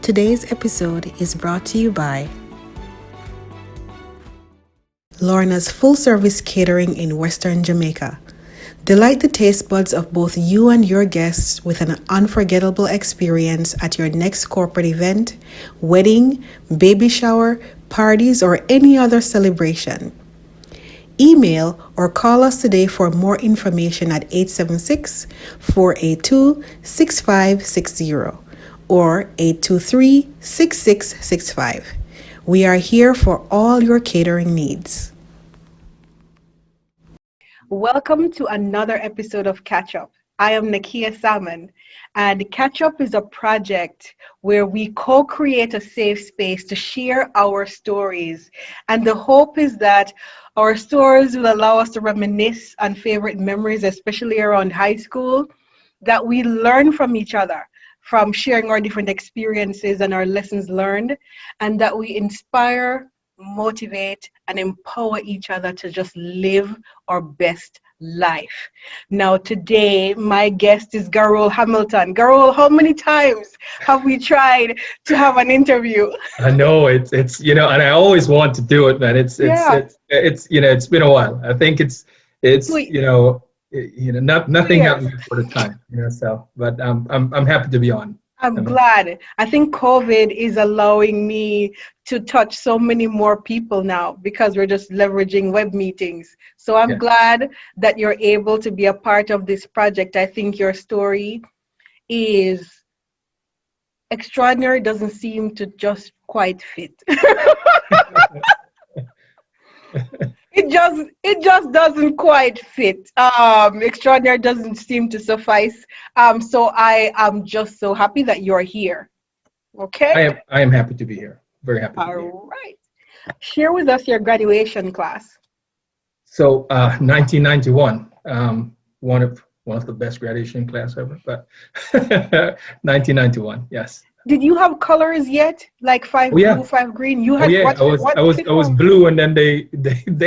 Today's episode is brought to you by Lorna's Full Service Catering in Western Jamaica. Delight the taste buds of both you and your guests with an unforgettable experience at your next corporate event, wedding, baby shower, parties, or any other celebration. Email or call us today for more information at 876-482-6560 or 823-6665. We are here for all your catering needs. Welcome to another episode of Catchup. I am Nackia Salmon, and Catchup is a project where we co-create a safe space to share our stories. And the hope is that our stories will allow us to reminisce on favorite memories, especially around high school, that we learn from each other, from sharing our different experiences and our lessons learned, and that we inspire, motivate, and empower each other to just live our best life. Now, today, my guest is Garold Hamilton. Garold, how many times have we tried to have an interview? I know it's and I always want to do it, man. It's it's been a while. I think it's Wait, nothing 2 years. happened before the time, so but I'm happy to be on. I'm I'm glad. I think COVID is allowing me to touch so many more people now because we're just leveraging web meetings. So I'm Yeah. glad that you're able to be a part of this project. I think your story is extraordinary, doesn't seem to just quite fit. It just doesn't quite fit. Extraordinary doesn't seem to suffice. So I am just so happy that you're here. Okay? I am happy to be here. Very happy to be here. All right. Share with us your graduation class. So 1991, one of the best graduation class ever, but 1991, yes. Did you have colors yet? Like five Oh yeah. blue, five green? You Oh had yeah, what I was form? blue, and then they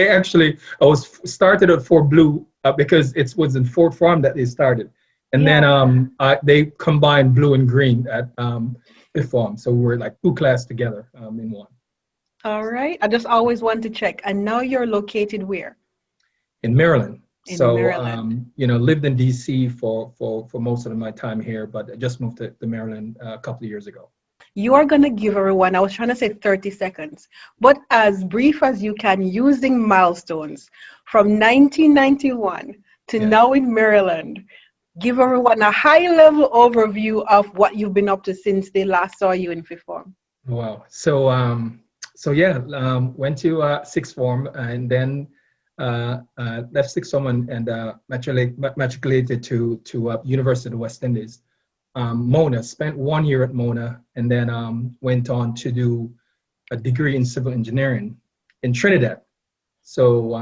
actually I was started at for blue because it was in fourth form that they started, and then Yeah. they combined blue and green at fifth form, so we were like two class together in one. All right. I just always want to check. And now you're located where? In Maryland. In So Maryland. lived in DC for most of my time here, but I just moved to Maryland a couple of years ago. You are going to give everyone, I was trying to say 30 seconds, but as brief as you can, using milestones from 1991 to Yeah. now in Maryland. Give everyone a high level overview of what you've been up to since they last saw you in fifth form. Wow. So yeah, went to sixth form and then left sixth form and matriculated to University of the West Indies. Mona, spent 1 year at Mona, and then went on to do a degree in civil engineering in Trinidad. So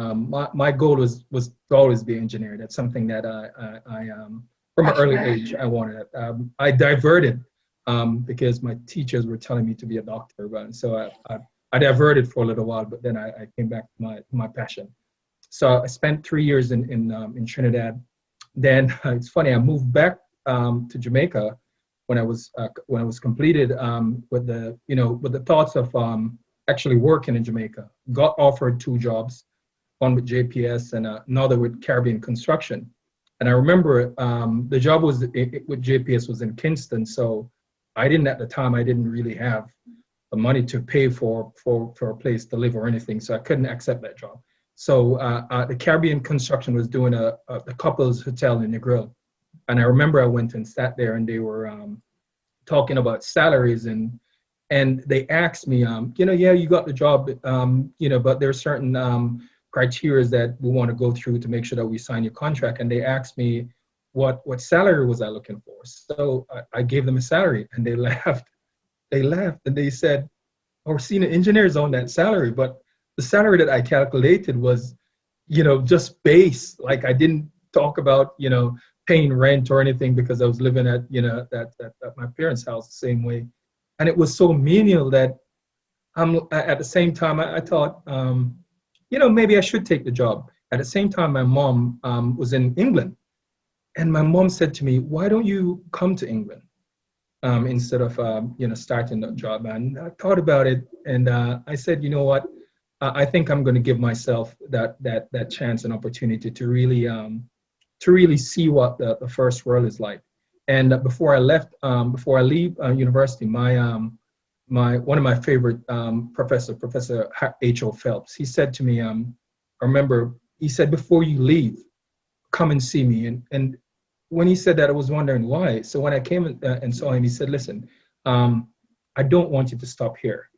my goal was to always be an engineer. That's something that I from an early age I wanted. I diverted because my teachers were telling me to be a doctor, but so I diverted for a little while, but then I came back to my passion. So I spent 3 years in Trinidad. Then it's funny, I moved back to Jamaica when I was completed with the thoughts of actually working in Jamaica. Got offered two jobs, one with JPS and another with Caribbean Construction. And I remember the job with JPS was in Kingston, so I didn't really have the money to pay for a place to live or anything, so I couldn't accept that job. So the Caribbean Construction was doing a couples hotel in Negril. And I remember I went and sat there, and they were talking about salaries, and they asked me, yeah, you got the job, but there's certain criteria that we want to go through to make sure that we sign your contract. And they asked me what salary was I looking for. So I gave them a salary, and they laughed. They laughed, and they said, "Our senior engineers on that salary," but the salary that I calculated was, just base. Like I didn't talk about, paying rent or anything because I was living at, at my parents' house the same way. And it was so menial that at the same time, I thought, maybe I should take the job. At the same time, my mom was in England. And my mom said to me, "Why don't you come to England?" instead of starting the job. And I thought about it, and I said, you know what, I think I'm going to give myself that chance and opportunity to really see what the first world is like. And before I leave university, my one of my favorite Professor H.O. Phelps, he said to me, I remember he said, before you leave, come and see me. And when he said that, I was wondering why. So when I came and saw him, he said, listen, I don't want you to stop here.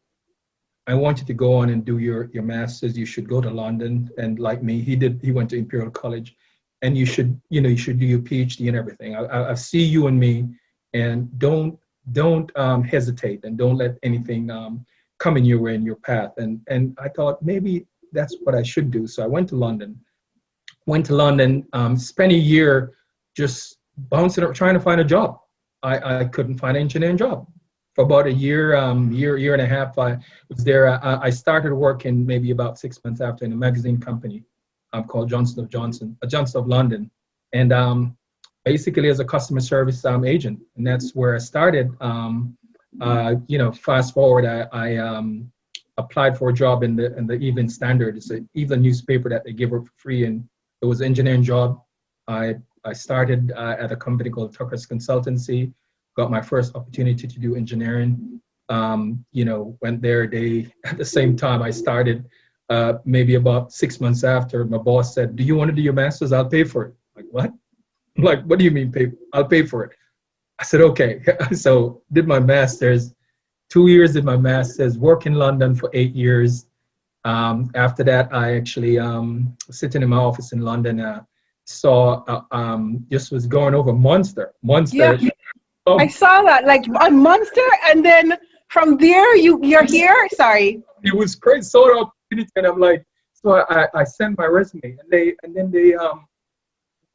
I want you to go on and do your master's. You should go to London. And like me, he went to Imperial College, and you should do your PhD and everything. I see you and me, and don't hesitate, and don't let anything come in your way, in your path. And I thought maybe that's what I should do. So I went to London, spent a year just bouncing up, trying to find a job. I couldn't find an engineering job. For about a year and a half, I was there. I started working maybe about 6 months after in a magazine company called Johnson of London, and basically as a customer service agent. And that's where I started. Fast forward, I applied for a job in the Evening Standard. It's an evening newspaper that they give for free, and it was an engineering job. I started at a company called Tucker's Consultancy. Got my first opportunity to do engineering. Went there at the same time I started. Maybe about 6 months after, my boss said, "Do you want to do your master's? I'll pay for it." Like, what? I'm like, what do you mean pay? I'll pay for it. I said, okay. So did my master's. 2 years did my master's. Worked in London for 8 years. After that, I actually sitting in my office in London. Saw just was going over Monster. Yeah. I saw that, like on Monster, and then from there you're here. Sorry. It was great, sort of opportunity, and I'm like, so I sent my resume, and then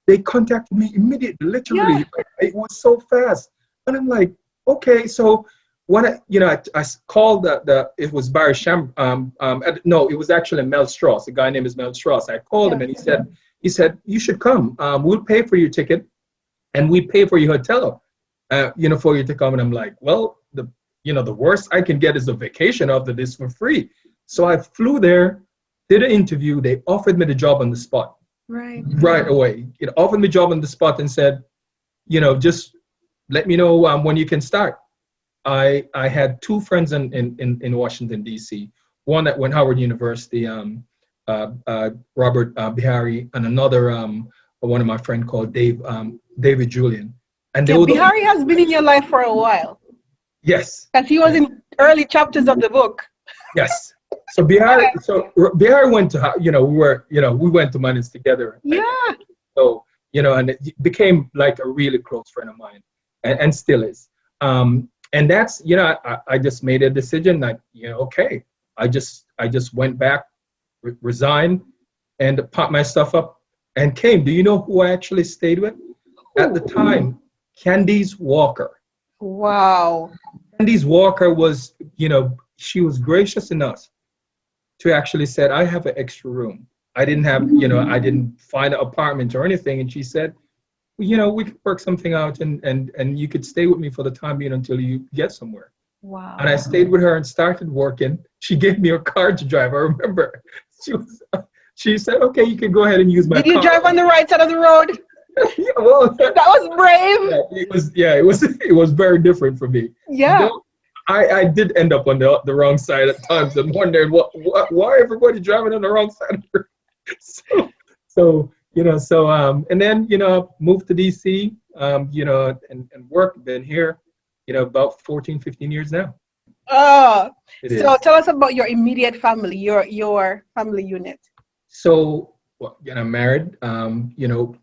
they contacted me immediately, literally. Yeah. It was so fast, and I'm like, okay. So when I called it was Barry Sham. No, it was actually Mel Strauss. A guy named Mel Strauss. I called him, and he said you should come. We'll pay for your ticket, and we pay for your hotel. For you to come. And I'm like, well, the worst I can get is a vacation after this for free. So I flew there, did an interview. They offered me the job on the spot. Right away. Offered me the job on the spot and said, just let me know when you can start. I had two friends in Washington, D.C. One that went Howard University, Robert Bihari, and another one of my friend called David Julian. And Bihari has been in your life for a while. Yes. Because he was in early chapters of the book. Yes. So Bihari went to, we went to Manus together. Yeah. So, and it became like a really close friend of mine, and still is. And that's, I just made a decision that, okay, I just went back, resigned, and packed my stuff up and came. Do you know who I actually stayed with? At the time, Candice Walker. Wow. Candice Walker was, she was gracious enough to actually said, I have an extra room. I didn't have, I didn't find an apartment or anything. And she said, we could work something out and you could stay with me for the time being until you get somewhere. Wow. And I stayed with her and started working. She gave me a car to drive. I remember she said, okay, you can go ahead and use my car. Did you drive on the right side of the road? Yeah, well, that was brave. Yeah, it was very different for me. Yeah. I did end up on the wrong side at times and wondering why everybody driving on the wrong side of the road. So and then moved to DC, and worked. Been here, about 14, 15 years now. Oh, so tell us about your immediate family, your family unit. So, I'm married.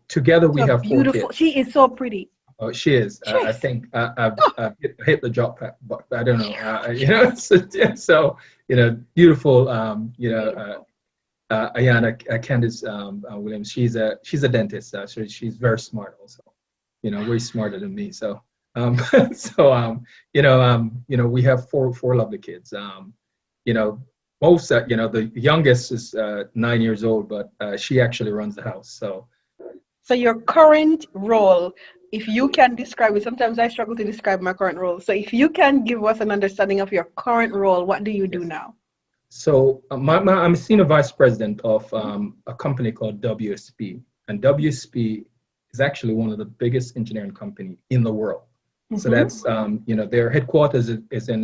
Together we have beautiful. 4 kids. She is so pretty. Oh, she is. I think I've hit the jackpot, but I don't know. So beautiful. Ayana Candice Williams. She's a dentist. So she's very smart also. Way smarter than me. So we have four lovely kids. Most the youngest is 9 years old, but she actually runs the house. So your current role, if you can describe it, sometimes I struggle to describe my current role. So if you can give us an understanding of your current role, what do you do Yes. now? So I'm a senior vice president of a company called WSP, and WSP is actually one of the biggest engineering company in the world. So Mm-hmm. that's their headquarters is in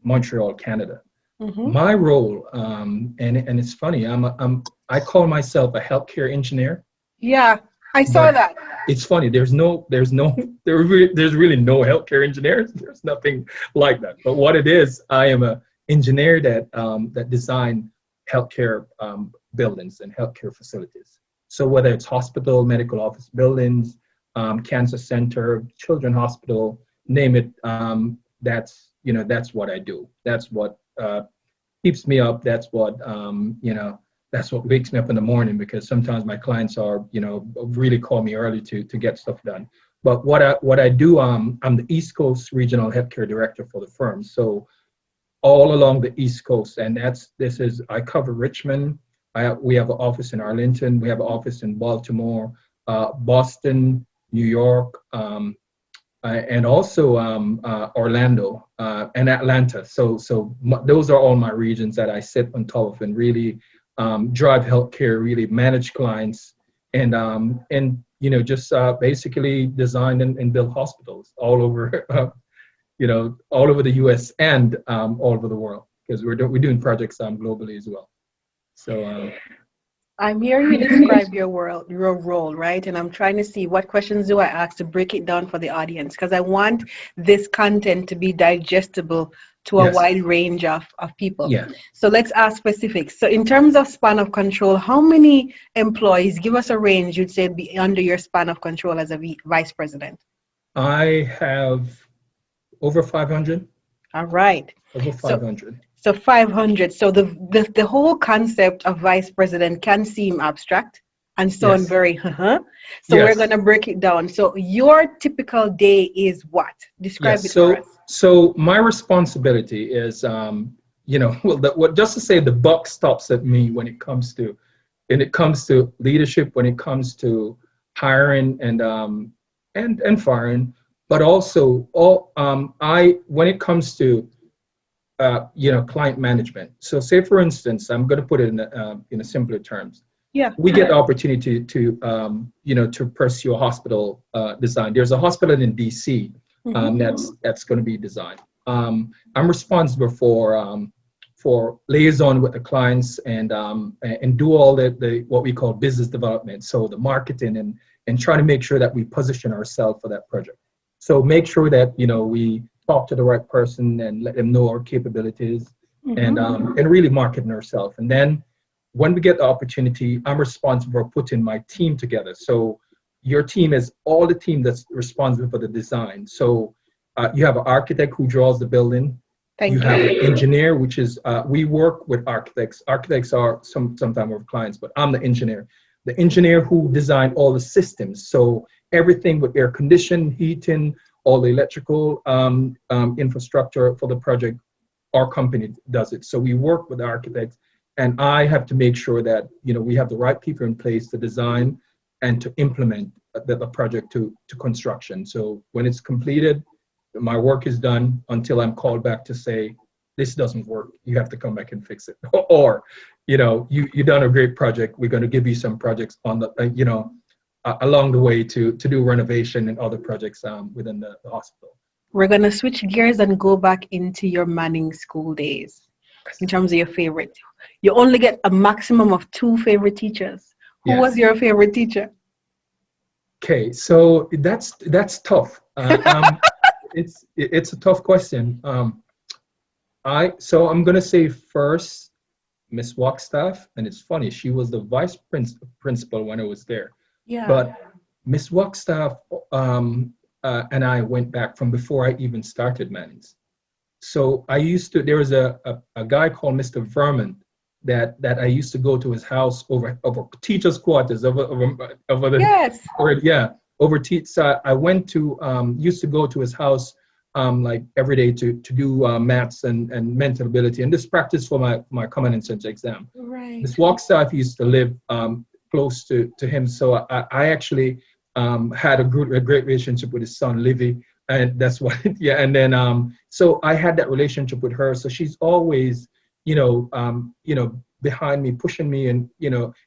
Montreal, Canada. Mm-hmm. My role, and it's funny, I call myself a healthcare engineer, Yeah, I saw but that. it's funny. There's really no healthcare engineers. There's nothing like that. But what it is, I am a engineer that design healthcare buildings and healthcare facilities. So whether it's hospital, medical office buildings, cancer center, children hospital, name it. That's what I do. That's what keeps me up. That's what wakes me up in the morning, because sometimes my clients are, really call me early to get stuff done. But what I do, I'm the East Coast Regional Healthcare Director for the firm. So all along the East Coast, and I cover Richmond. We have an office in Arlington. We have an office in Baltimore, Boston, New York, and also Orlando and Atlanta. So those are all my regions that I sit on top of and really drive healthcare, really manage clients, and just basically design and build hospitals all over all over the U.S. and all over the world, because we're doing projects globally as well. So I'm hearing you describe your role, right? And I'm trying to see what questions do I ask to break it down for the audience, because I want this content to be digestible to a yes, wide range of people. yeah. So let's ask specifics. So in terms of span of control, how many employees, give us a range you'd say be under your span of control as a vice president? I have over 500. All right. Over So 500. so 500. So the whole concept of vice president can seem abstract and sound Yes, very, So we're yes, going to break it down. So your typical day is what? Describe yes. it for us. So my responsibility is, just to say, the buck stops at me when it comes to leadership, when it comes to hiring and firing, but also when it comes to client management. So say, for instance, I'm going to put it in a simpler terms. Yeah. We get the opportunity to pursue a hospital design. There's a hospital in DC Mm-hmm. that's going to be designed. I'm responsible for liaison with the clients and do all the what we call business development. So the marketing and trying to make sure that we position ourselves for that project. So make sure that we talk to the right person and let them know our capabilities and really marketing ourselves. And then when we get the opportunity, I'm responsible for putting my team together. So your team is all the team that's responsible for the design. So you have an architect who draws the building. You Thank have an you. engineer, which is we work with architects. Architects are sometimes our clients, but I'm the engineer. The engineer who designed all the systems. So everything with air conditioning, heating, all the electrical infrastructure for the project, our company does it. So we work with the architects, and I have to make sure that we have the right people in place to design and to implement the project to construction. So when it's completed, my work is done until I'm called back to say, this doesn't work. You have to come back and fix it. Or, you done a great project. We're going to give you some projects on the, along the way to do renovation and other projects within the hospital. We're going to switch gears and go back into your Manning school days in terms of your favorite. You only get a maximum of 2 favorite teachers. Who was Yes. your favorite teacher? Okay, so that's tough. It's a tough question. I'm gonna say first Miss Wagstaff, and it's funny, she was the principal when I was there. Yeah. But Miss Wagstaff and I went back from before I even started Manning's. So there was a guy called Mr. Vernon that I used to go to his house over teachers' quarters over the Yes. over teach. So I used to go to his house like every day to do maths and mental ability and this practice for my common entrance exam. Right. Miss Wagstaff used to live close to him, so I actually had a great relationship with his son, Livy. And that's what, yeah. And then, so I had that relationship with her. So she's always, behind me, pushing me and,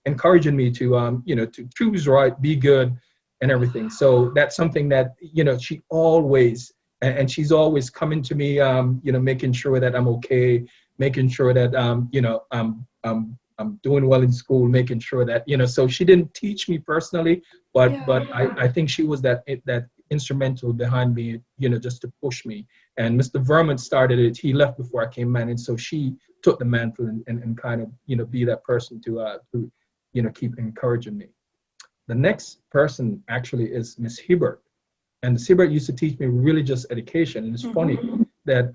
encouraging me to, to choose right, be good and everything. So that's something that, she always, and she's always coming to me, making sure that I'm okay, making sure that, I'm doing well in school, making sure that, so she didn't teach me personally, but Yeah. I think she was that instrumental behind me, just to push me. And Mr. Vermont started it. He left before I came in, and so she took the mantle and kind of, be that person to keep encouraging me. The next person actually is Miss Hibbert. And Miss Hibbert used to teach me religious education. And it's funny that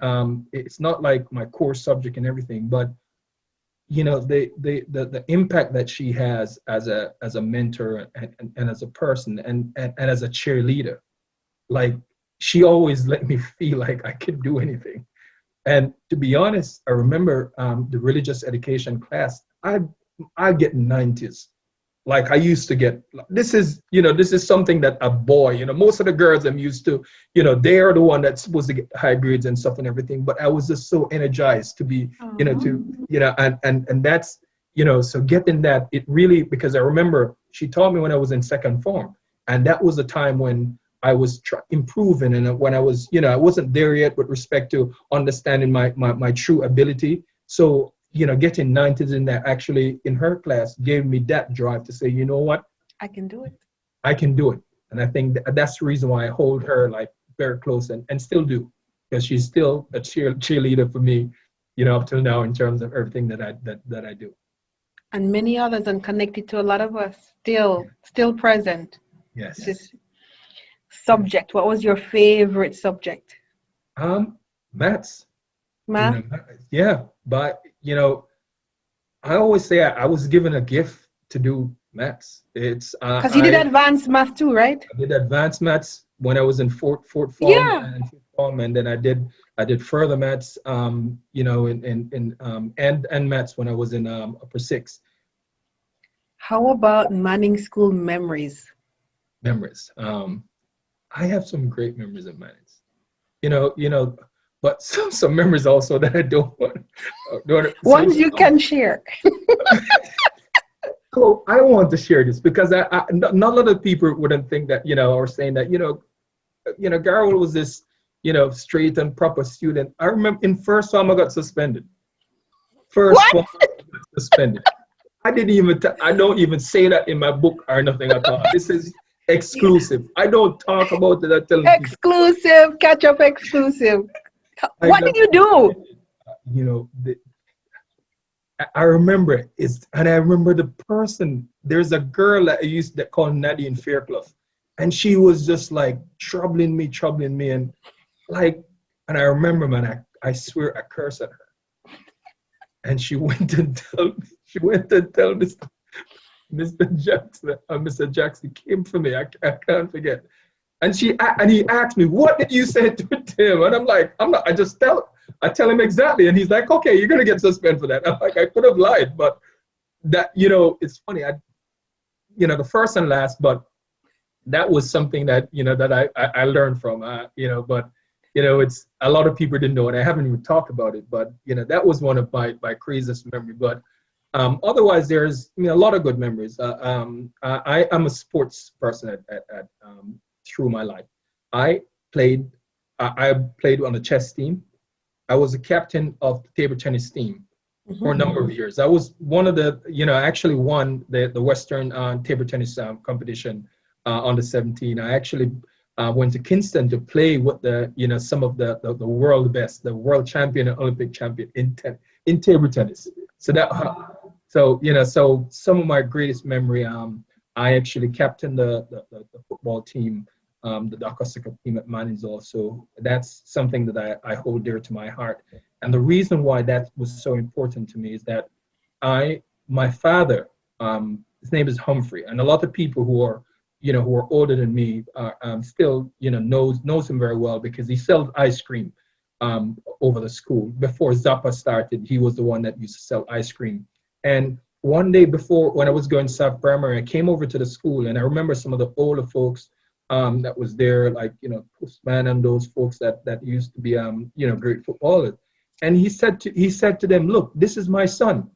it's not like my core subject and everything, but the impact that she has as a mentor and as a person and as a cheerleader, like she always let me feel like I could do anything. And to be honest, I remember the religious education class, I get 90s. Like I used to get, this is something that a boy, most of the girls I'm used to, they are the one that's supposed to get high grades and stuff and everything. But I was just so energized to be, and that's, so getting that, it really, because I remember she taught me when I was in second form. And that was a time when I was improving. And when I was, I wasn't there yet with respect to understanding my true ability. So, getting 90s in there actually in her class gave me that drive to say, you know what? I can do it. I can do it. And I think that's the reason why I hold her like very close and still do, because she's still a cheerleader for me, up till now in terms of everything that I do. And many others, and connected to a lot of us, still present. Yes. This subject. What was your favorite subject? Maths. Math? Yeah, but I always say I was given a gift to do maths. It's Because you did advanced math too, right? I did advanced maths when I was in fourth form Yeah. and fifth form, and then I did further maths, in and maths when I was in upper six. How about Manning School memories? Memories. I have some great memories of Manning's. But some memories also that I don't want. Ones you can share. So I want to share this because not a lot of people wouldn't think that, or saying that, Garold was this, straight and proper student. I remember in first form I got suspended. First form I got suspended. I don't even say that in my book or nothing at all. This is exclusive. I don't talk about it. I tell people. Exclusive, Catchup exclusive. What did you do? I remember and I remember the person. There's a girl that I used to call Nackia in Fairclough, and she was just like troubling me, and and I remember, man, I swear I cursed at her, and she went to tell this Mr. Jackson. Mr. Jackson came for me. I can't forget. And he asked me, "What did you say to him?" And I'm like, "I'm not. I tell him exactly." And he's like, "Okay, you're gonna get suspended for that." I'm like, I could have lied, but that it's funny. The first and last, but that was something that that I learned from. But it's a lot of people didn't know, and I haven't even talked about it. But that was one of my craziest memories. But otherwise, there's a lot of good memories. I am a sports person at through my life. I played on the chess team. I was a captain of the table tennis team for a number of years. I was one of the, actually won the Western table tennis competition under 17. I actually went to Kingston to play with some of the world best, the world champion and Olympic champion in table tennis. So some of my greatest memory, I actually captained the football team, the Dhaka Soccer team at Manning's also. That's something that I hold dear to my heart. And the reason why that was so important to me is that my father, his name is Humphrey, and a lot of people who are older than me still, knows him very well because he sells ice cream over the school. Before Zappa started, he was the one that used to sell ice cream. And one day before, when I was going to South Primary, I came over to the school, and I remember some of the older folks that was there, like, Postman and those folks that used to be, great footballers. And he said to them, look, this is my son.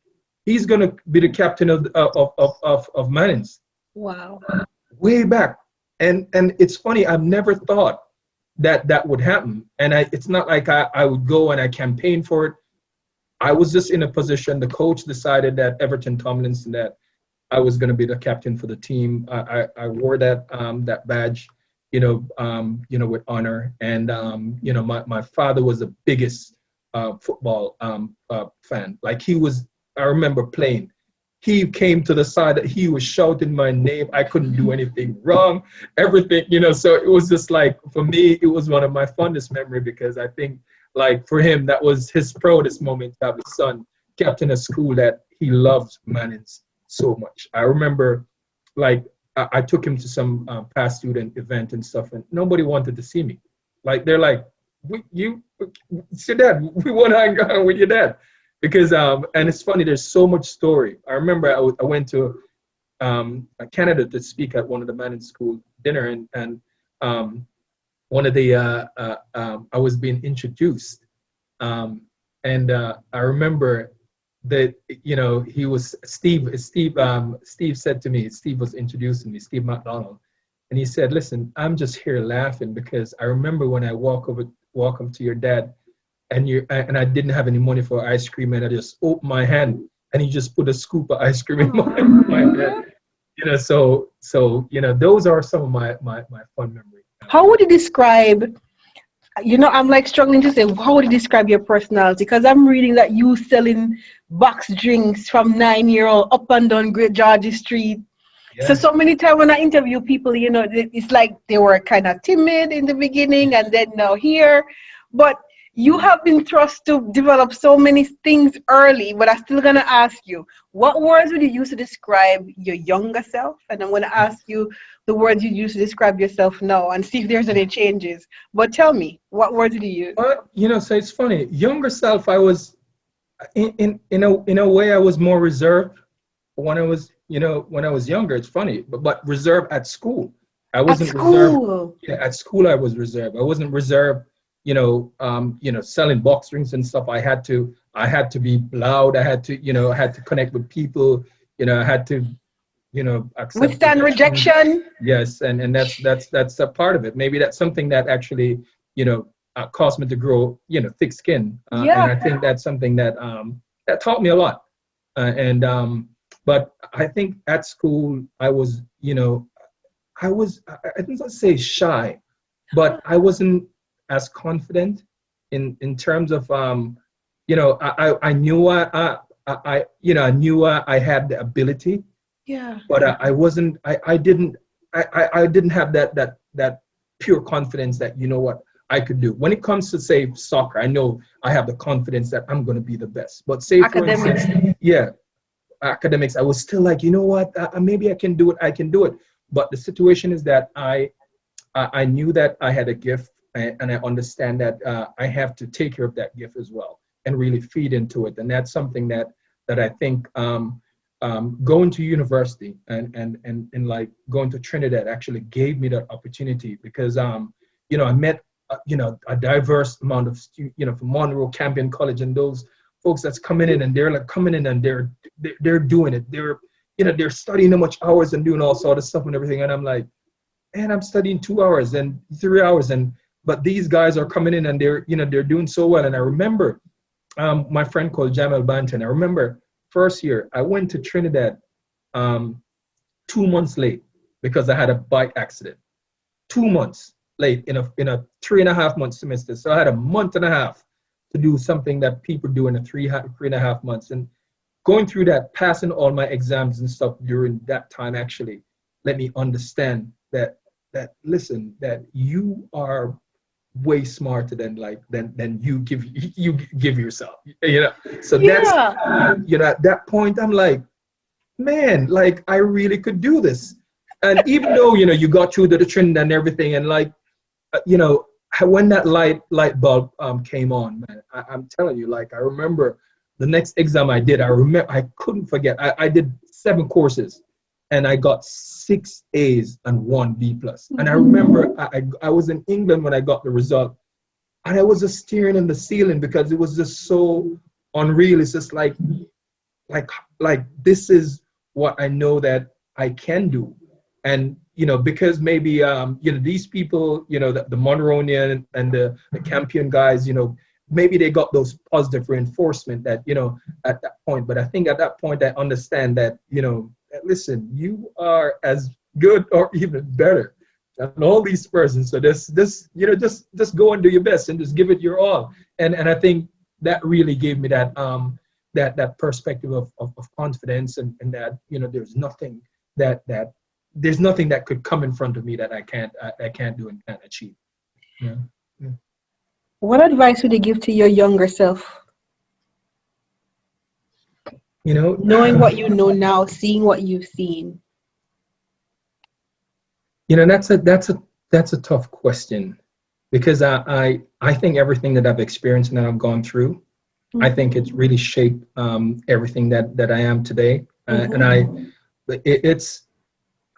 He's going to be the captain of Mannings. Wow. Way back. And it's funny, I've never thought that would happen. And it's not like I would go and I campaign for it. I was just in a position. The coach decided that Everton Tomlinson, that I was going to be the captain for the team. I wore that badge, with honor. And my father was the biggest football fan. Like, I remember playing. He came to the side, that he was shouting my name. I couldn't do anything wrong, everything, so it was just like, for me, it was one of my fondest memory, because I think, like, for him, that was his proudest moment, to have his son captain a school that he loved Mannings so much. I remember, like, I took him to some past student event and stuff, and nobody wanted to see me. Like, they're like, it's your dad. We want to hang out with your dad. Because, and it's funny, there's so much story. I remember I went to Canada to speak at one of the Mannings school dinner, and one of the, I was being introduced. And I remember that, he was, Steve said to me, Steve was introducing me, Steve McDonald. And he said, listen, I'm just here laughing, because I remember when I welcome to your dad, and I didn't have any money for ice cream, and I just opened my hand, and he just put a scoop of ice cream in my hand. So those are some of my fun memories. How would you describe, I'm like struggling to say, how would you describe your personality? Because I'm reading that you selling box drinks from 9-year-old up and down Great Georgia Street. Yeah. So many times when I interview people, it's like they were kind of timid in the beginning, and then now here. But you have been thrust to develop so many things early, but I'm still going to ask you, what words would you use to describe your younger self? And I'm going to ask you the words you use to describe yourself now, and see if there's any changes. But tell me, what words did you use? So it's funny. Younger self, I was, in a way, I was more reserved when I was, when I was younger. It's funny, but reserved at school. I wasn't reserved. Yeah, at school I was reserved. I wasn't reserved. Selling box drinks and stuff. I had to be loud. I had to connect with people. I had to, accept withstand rejection. Yes, and that's a part of it. Maybe that's something that actually, caused me to grow, thick skin. And I think that's something that that taught me a lot. But I think at school I was, I didn't say shy, but I wasn't as confident in terms of I knew I knew I had the ability, but I didn't have that pure confidence that what I could do. When it comes to, say, soccer, I know I have the confidence that I'm going to be the best, but say academics. For instance, academics, I was still like, maybe I can do it. But the situation is that I knew that I had a gift. And I understand that I have to take care of that gift as well and really feed into it. And that's something that I think going to university and like going to Trinidad actually gave me that opportunity, because I met a diverse amount of students, from Monroe, Campion College, and those folks that's coming in, and they're like coming in and they're doing it. They're studying so much hours and doing all sort of stuff and everything. And I'm like, man, I'm studying 2 hours and 3 hours, but these guys are coming in and they're doing so well. And I remember my friend called Jamel Banton. I remember first year I went to Trinidad 2 months late because I had a bike accident. 2 months late in a 3.5 month semester. So I had a month and a half to do something that people do in a 3.5 months. And going through that, passing all my exams and stuff during that time actually let me understand that listen, that you are way smarter than you give yourself, so that's at that point I'm like, man, like I really could do this. And even though you got through the trend and everything, and like when that light bulb came on, man, I'm telling you, like I remember the next exam I did, I remember, I couldn't forget. I did 7 courses, and I got 6 A's and 1 B plus. And I remember I was in England when I got the result, and I was just staring in the ceiling because it was just so unreal. It's just like like this is what I know that I can do. And because maybe these people, the Monroonian and the Campion guys, maybe they got those positive reinforcement that at that point. But I think at that point I understand that listen, you are as good or even better than all these persons. So just go and do your best and just give it your all. And I think that really gave me that perspective of confidence, and that that there's nothing that could come in front of me that I can't do and can't achieve. Yeah. Yeah. What advice would you give to your younger self? Knowing what you know now, seeing what you've seen. That's a tough question, because I think everything that I've experienced and that I've gone through, I think it's really shaped everything that I am today. And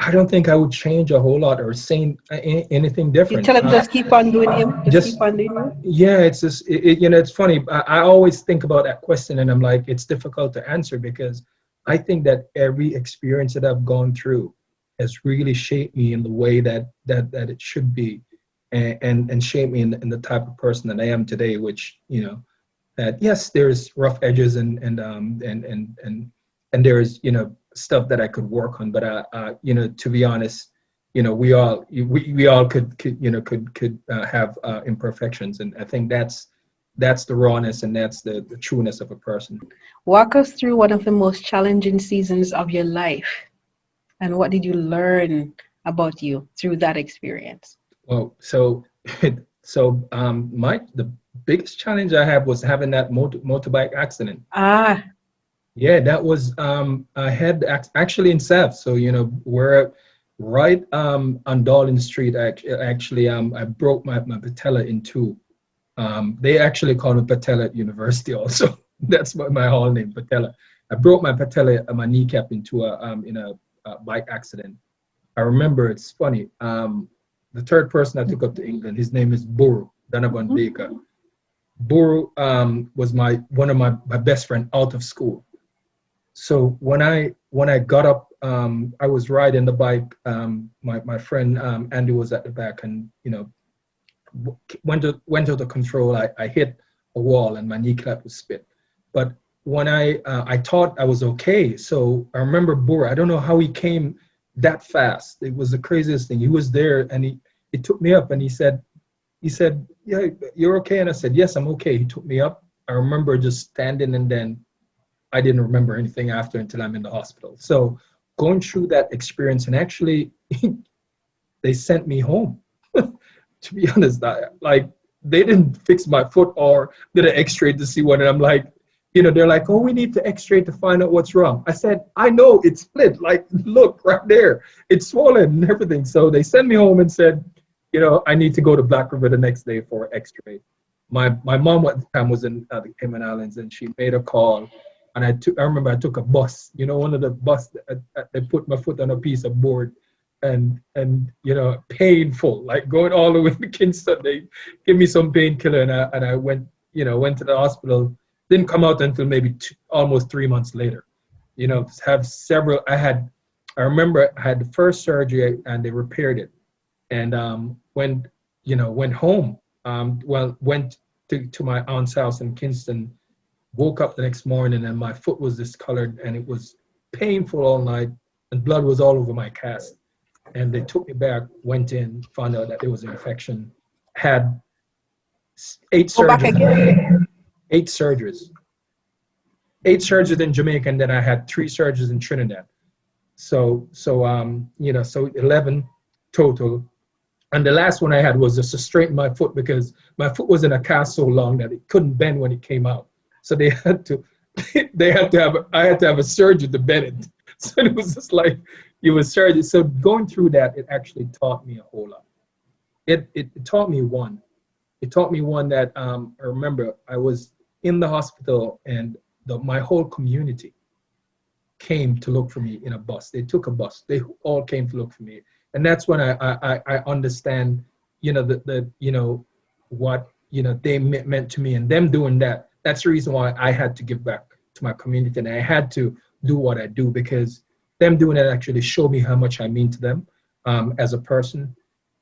I don't think I would change a whole lot or say anything different. You tell him just keep on doing you. Just keep on doing you. Yeah, it's just it's funny. I always think about that question, and I'm like, it's difficult to answer, because I think that every experience that I've gone through has really shaped me in the way that it should be, and shaped me in the type of person that I am today. Which that yes, there's rough edges and there's stuff that I could work on, but to be honest, we all could have imperfections, and I think that's the rawness, and that's the trueness of a person. Walk us through one of the most challenging seasons of your life, and what did you learn about you through that experience? Well, so the biggest challenge I had was having that motorbike accident. Yeah, that was I had actually in Sav. So we're right on Darling Street. I broke my patella in 2. They actually call me Patella at university also. That's my whole name, Patella. I broke my patella, my kneecap, into a bike accident. I remember, it's funny. The third person I took up to England, his name is Buru Donovan Baker. Buru was one of my best friend out of school. So when I got up, I was riding the bike. My friend Andy was at the back, and went to the control. I hit a wall, and my kneecap was split. But when I thought I was okay, so I remember Bora. I don't know how he came that fast. It was the craziest thing. He was there, and he took me up, and he said, "Yeah, you're okay." And I said, "Yes, I'm okay." He took me up. I remember just standing, and then I didn't remember anything after until I'm in the hospital. So going through that experience, and actually they sent me home. To be honest, they didn't fix my foot or did an x-ray to see what, and I'm like, they're like, "Oh, we need to x-ray to find out what's wrong." I said, "I know it's split. Like, look right there, it's swollen and everything." So they sent me home and said, I need to go to Black River the next day for an x-ray. My mom at the time was in the Cayman Islands, and she made a call. And I remember I took a bus, one of the bus, I put my foot on a piece of board, and painful, like going all the way to Kingston. They give me some painkiller, and I went to the hospital. Didn't come out until maybe almost 3 months later. Have several. I remember I had the first surgery, and they repaired it, and went home. Went to my aunt's house in Kingston. Woke up the next morning, and my foot was discolored, and it was painful all night, and blood was all over my cast. And they took me back, went in, found out that there was an infection, had 8 surgeries. 8 surgeries. 8 surgeries in Jamaica, and then I had 3 surgeries in Trinidad. So 11 total. And the last one I had was just to straighten my foot, because my foot was in a cast so long that it couldn't bend when it came out. So I had to have a surgeon to bend it. So it was just like, it was surgery. So going through that, it actually taught me a whole lot. It taught me one. It taught me one that I remember I was in the hospital, and my whole community came to look for me in a bus. They took a bus. They all came to look for me, and that's when I understand, what they meant to me, and them doing that. That's the reason why I had to give back to my community, and I had to do what I do, because them doing it actually showed me how much I mean to them as a person,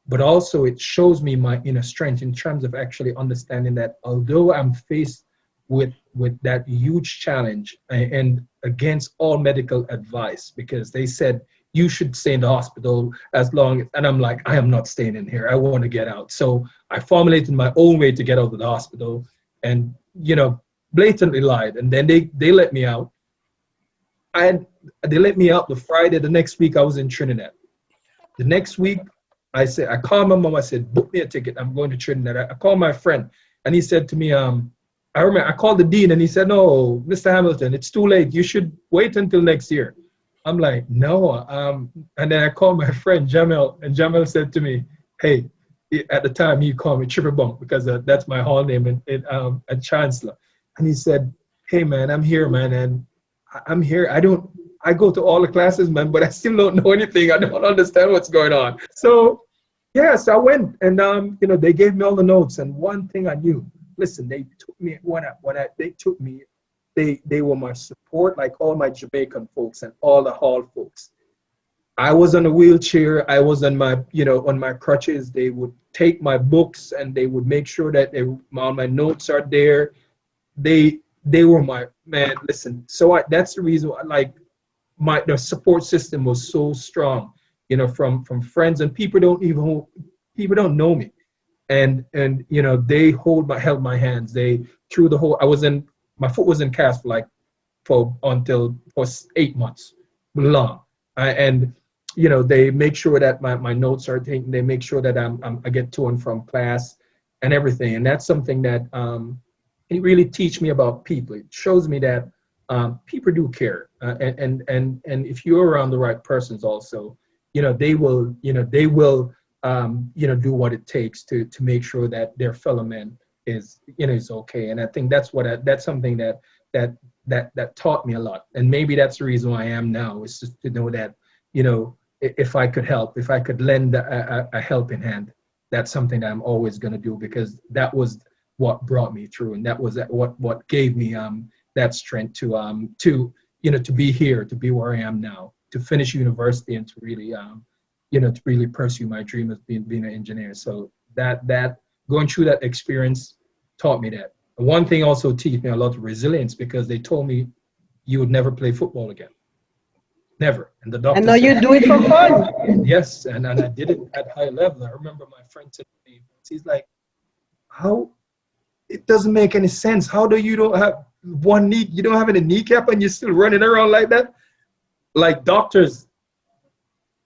but also it shows me my inner strength in terms of actually understanding that although I'm faced with that huge challenge and against all medical advice, because they said you should stay in the hospital as long as, and I'm like, I am not staying in here. I want to get out. So I formulated my own way to get out of the hospital, and blatantly lied. And then they let me out. And they let me out the Friday. The next week I was in Trinidad. The next week I called my mom. I said, book me a ticket. I'm going to Trinidad. I called my friend, and he said to me, I remember I called the dean, and he said, no, Mr. Hamilton, it's too late. You should wait until next year. I'm like, no. And then I called my friend Jamel, and Jamel said to me, hey, at the time he called me Triple Bunk, because that's my hall name at Chancellor. And he said, hey man, I'm here, man, and I'm here. I go to all the classes, man, but I still don't know anything. I don't understand what's going on. So yes, I went, and they gave me all the notes, and one thing I knew. Listen, they took me they took me. They were my support, like all my Jamaican folks and all the hall folks. I was on a wheelchair. I was on my crutches. They would take my books, and they would make sure that all my notes are there. They were my man. Listen, so that's the reason why, the support system was so strong, from friends, and people don't know me, and they held my hands. They through the whole. My foot was in cast for 8 months long, and they make sure that my notes are taken. They make sure that I get to and from class and everything, and that's something that it really teach me about people. It shows me that people do care, and if you're around the right persons, also, they will do what it takes to make sure that their fellow man is okay. And I think that's something that taught me a lot, and maybe that's the reason why I am now, is just to know that if I could help, if I could lend a helping hand, that's something that I'm always going to do, because that was what brought me through, and that was what gave me that strength to be here, to be where I am now, to finish university, and to really pursue my dream of being an engineer. So that going through that experience taught me that. And one thing also taught me a lot of resilience, because they told me you would never play football again, never. And the doctor. And now you do it for fun. Yes, and I did it at high level. I remember my friend said to me, he's like, how? It doesn't make any sense. How do you don't have one knee? You don't have any kneecap, and you're still running around like that? Like doctors,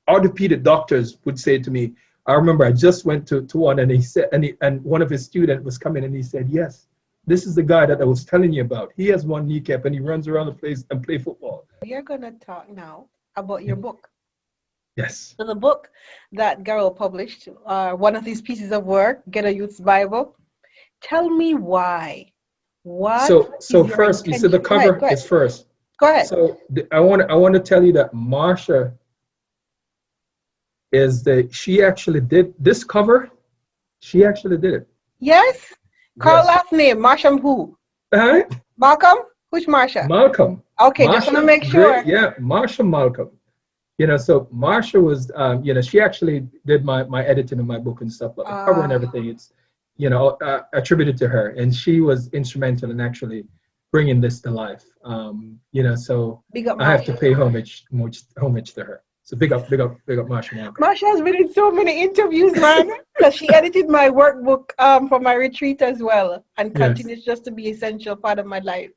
orthopedic doctors would say to me. I remember I just went to one, and he said, and one of his students was coming, and he said, yes, this is the guy that I was telling you about. He has one kneecap, and he runs around the place and play football. We're gonna talk now about your book. Yes. So the book that Garold published, one of these pieces of work, Get a Youth's Bible. Tell me why. So first, you said the cover is first. Go ahead. So I want to tell you that Marsha she actually did this cover. She actually did it. Yes. Call Yes. last name. Marsham who? Huh? Malcolm? Which Marsha? Malcolm. Okay, Marsha, just want to make sure. Yeah, Marsha Malcolm. So Marsha was, she actually did my editing of my book and stuff, but the cover and everything, it's, attributed to her, and she was instrumental in actually bringing this to life. So Big up I have to Marsha. pay homage to her. So big up Marsha Malcolm. Marsha has been in so many interviews, man, because she edited my workbook for my retreat as well, and continues just to be an essential part of my life.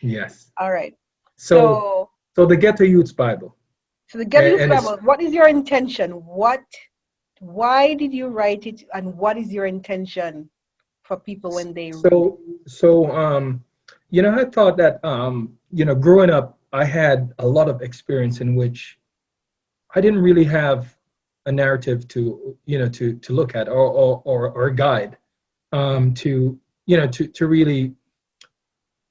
Yes. All right. So the Ghetto Youth's Bible. So the Get a Youth's Bible, what is your intention? Why did you write it, and what is your intention for people when they read it? I thought that growing up, I had a lot of experience in which I didn't really have a narrative to look at or a guide to really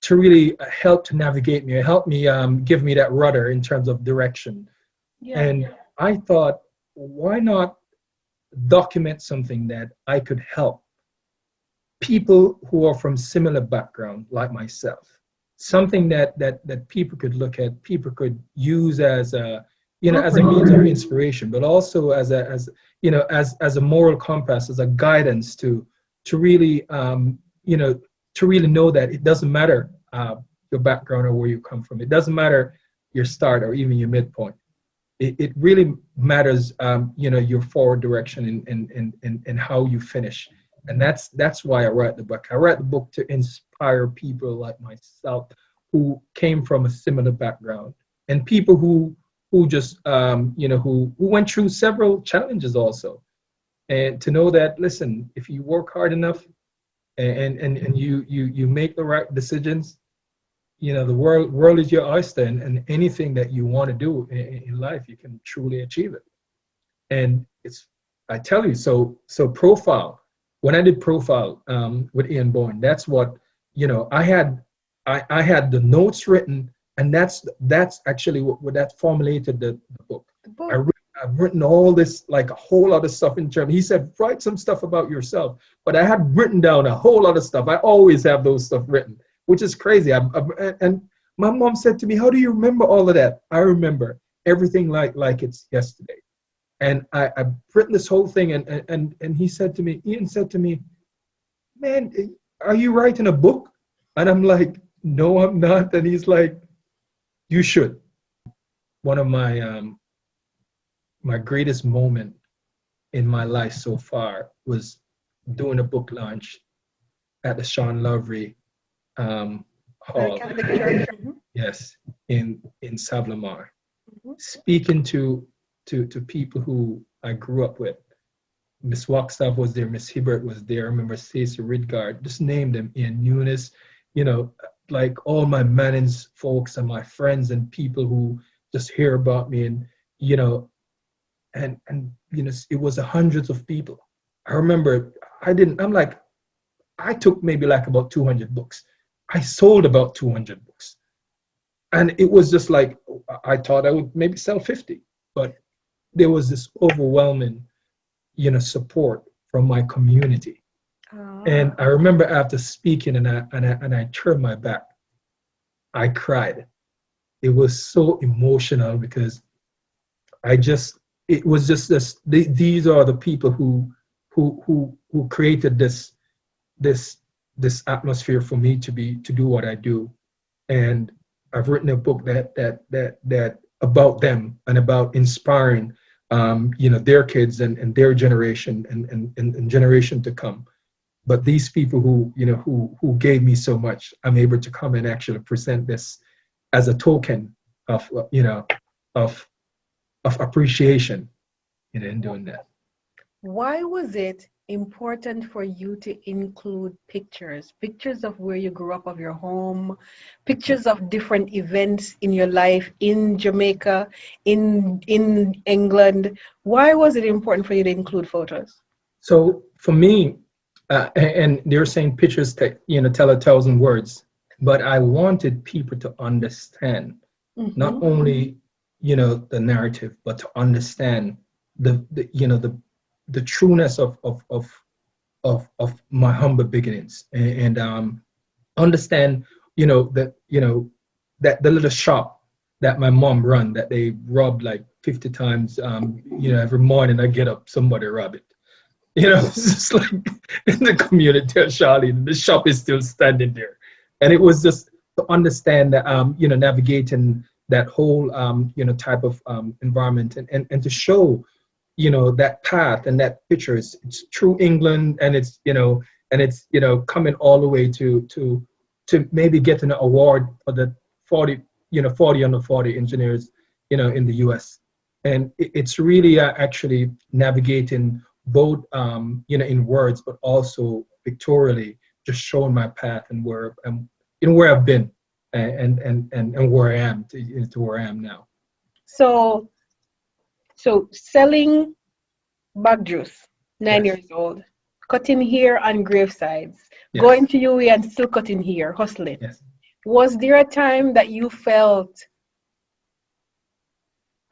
to really help to navigate me, help me give me that rudder in terms of direction. Yeah. And I thought, why not document something that I could help people who are from similar background like myself, something that people could look at, people could use as a, as a means of inspiration, but also as a moral compass, as a guidance to really to really know that it doesn't matter your background or where you come from. It doesn't matter your start or even your midpoint. It really matters, your forward direction and how you finish. And that's why I write the book. I write the book to inspire people like myself who came from a similar background, and people who just who went through several challenges also, and to know that, listen, if you work hard enough and you make the right decisions, the world is your oyster, and anything that you want to do in life, you can truly achieve it. And I tell you, so profile. When I did profile with Ian Bourne, that's what I had. I had the notes written, and that's actually what that formulated the book. The book. I've written all this, like a whole lot of stuff in German. He said, write some stuff about yourself, but I had written down a whole lot of stuff. I always have those stuff written, which is crazy. And my mom said to me, how do you remember all of that? I remember everything like it's yesterday. And I've written this whole thing, and he said to me, Ian said to me, man, are you writing a book? And I'm like, no, I'm not. And he's like, you should. One of my greatest moment in my life so far was doing a book launch at the Sean Lovery Hall. Catholic Church. Yes, in Sav-la-Mar. Speaking to people who I grew up with. Miss Waxav was there, Miss Hibbert was there, I remember Stacey Ridgard, just name them, Ian Eunice, like all my Mannings folks and my friends and people who just hear about me, and it was hundreds of people. I remember I took maybe like about 200 books. I sold about 200 books. And it was just like, I thought I would maybe sell 50, but there was this overwhelming, support from my community. And I remember after speaking and I turned my back, I cried. It was so emotional because it was just this, these are the people who created this atmosphere for me to do what I do. And I've written a book that about them and about inspiring their kids and their generation and generation to come. But these people who gave me so much, I'm able to come and actually present this as a token of appreciation in doing that. Why was it important for you to include pictures of where you grew up, of your home, pictures of different events in your life in Jamaica, in England? Why was it important for you to include photos? So for me, and they're saying pictures tell 1,000 words, but I wanted people to understand not only the narrative, but to understand the trueness of my humble beginnings, and understand that the little shop that my mom run, that they robbed like 50 times every morning I get up, somebody rob it. It's just like in the community, Charlie, the shop is still standing there. And it was just to understand that, navigating that whole, type of environment, and to show, that path and that picture. It's through England, and it's, coming all the way to maybe getting an award for the 40 under 40 engineers, in the US. And it's really actually navigating both in words, but also pictorially, just showing my path and where I've been, and where I am to where I am now. So selling bag juice, 9 Yes. years old, cutting hair on gravesides, Yes. going to UE and still cutting hair, hustling. Yes. Was there a time that you felt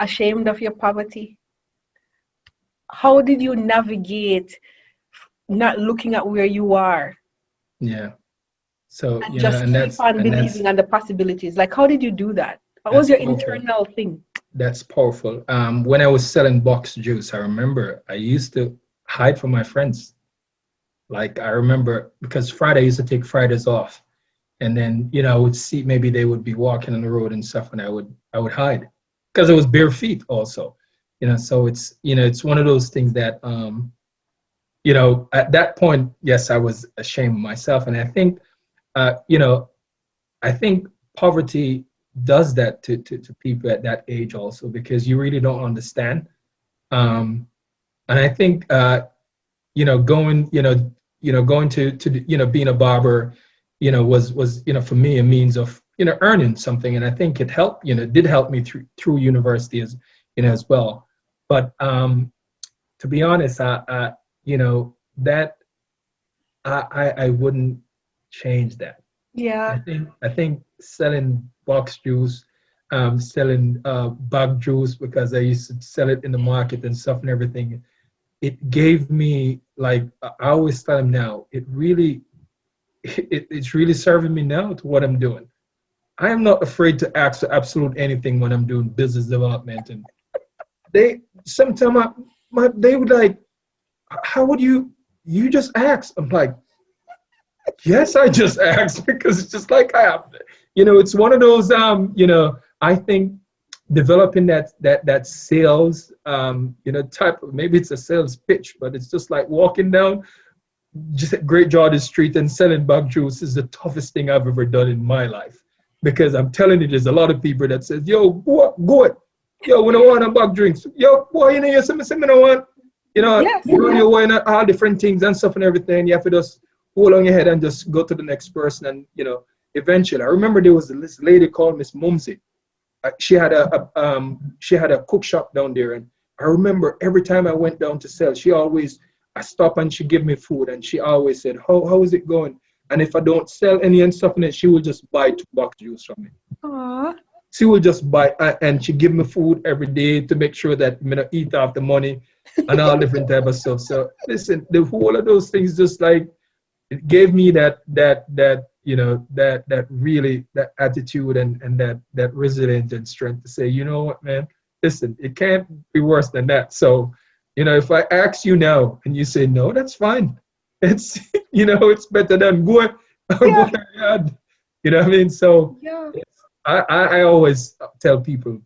ashamed of your poverty? How did you navigate not looking at where you are Yeah. So, and just and keep on that's believing on the possibilities? Like, how did you do that? What was that's your powerful. internal thing? That's powerful. When I was selling box juice, I remember I used to hide from my friends. Like I remember because Friday I used to take Fridays off, and then I would see maybe they would be walking on the road and stuff, and I would hide because it was bare feet also. So it's one of those things that at that point, yes, I was ashamed of myself, and I think uh, you know I think poverty does that to people at that age also because you really don't understand. Um, and I think going to being a barber, was for me a means of earning something, and I think it helped. Did help me through university as well. But to be honest, that I wouldn't change that. I Yeah. think I think selling box juice, selling bag juice because I used to sell it in the market and stuff and everything. It gave me like I always tell them now. It's really serving me now to what I'm doing. I am not afraid to ask for absolute anything when I'm doing business development. And they sometimes they would like, how would you just ask? I'm like, yes, I just asked because it's just like I have. It's one of those. I think developing that sales, type of maybe it's a sales pitch, but it's just like walking down just Great Jordan Street and selling bug juice is the toughest thing I've ever done in my life. Because I'm telling you, there's a lot of people that says, "Yo, go it. Yo, we don't want a bug drinks. Yo, boy, you something I don't want. Yes. You're wine all different things and stuff and everything. You have to just hold on your head and just go to the next person. And eventually, I remember there was this lady called Miss Mumsy. She had a cook shop down there, and I remember every time I went down to sell, I stop and she give me food, and she always said, how is it going? And if I don't sell any and stuff in it, she will just buy 2 box juice from me. Aw. She will just buy, and she give me food every day to make sure that I'm gonna eat off the money and all different type of stuff. So listen, the whole of those things just like it gave me that really that attitude and that resilience and strength to say, you know what, man, listen, it can't be worse than that. So if I ask you now and you say no, that's fine. It's it's better than go go Yeah. ahead. You know what I mean? So Yeah. I always tell people,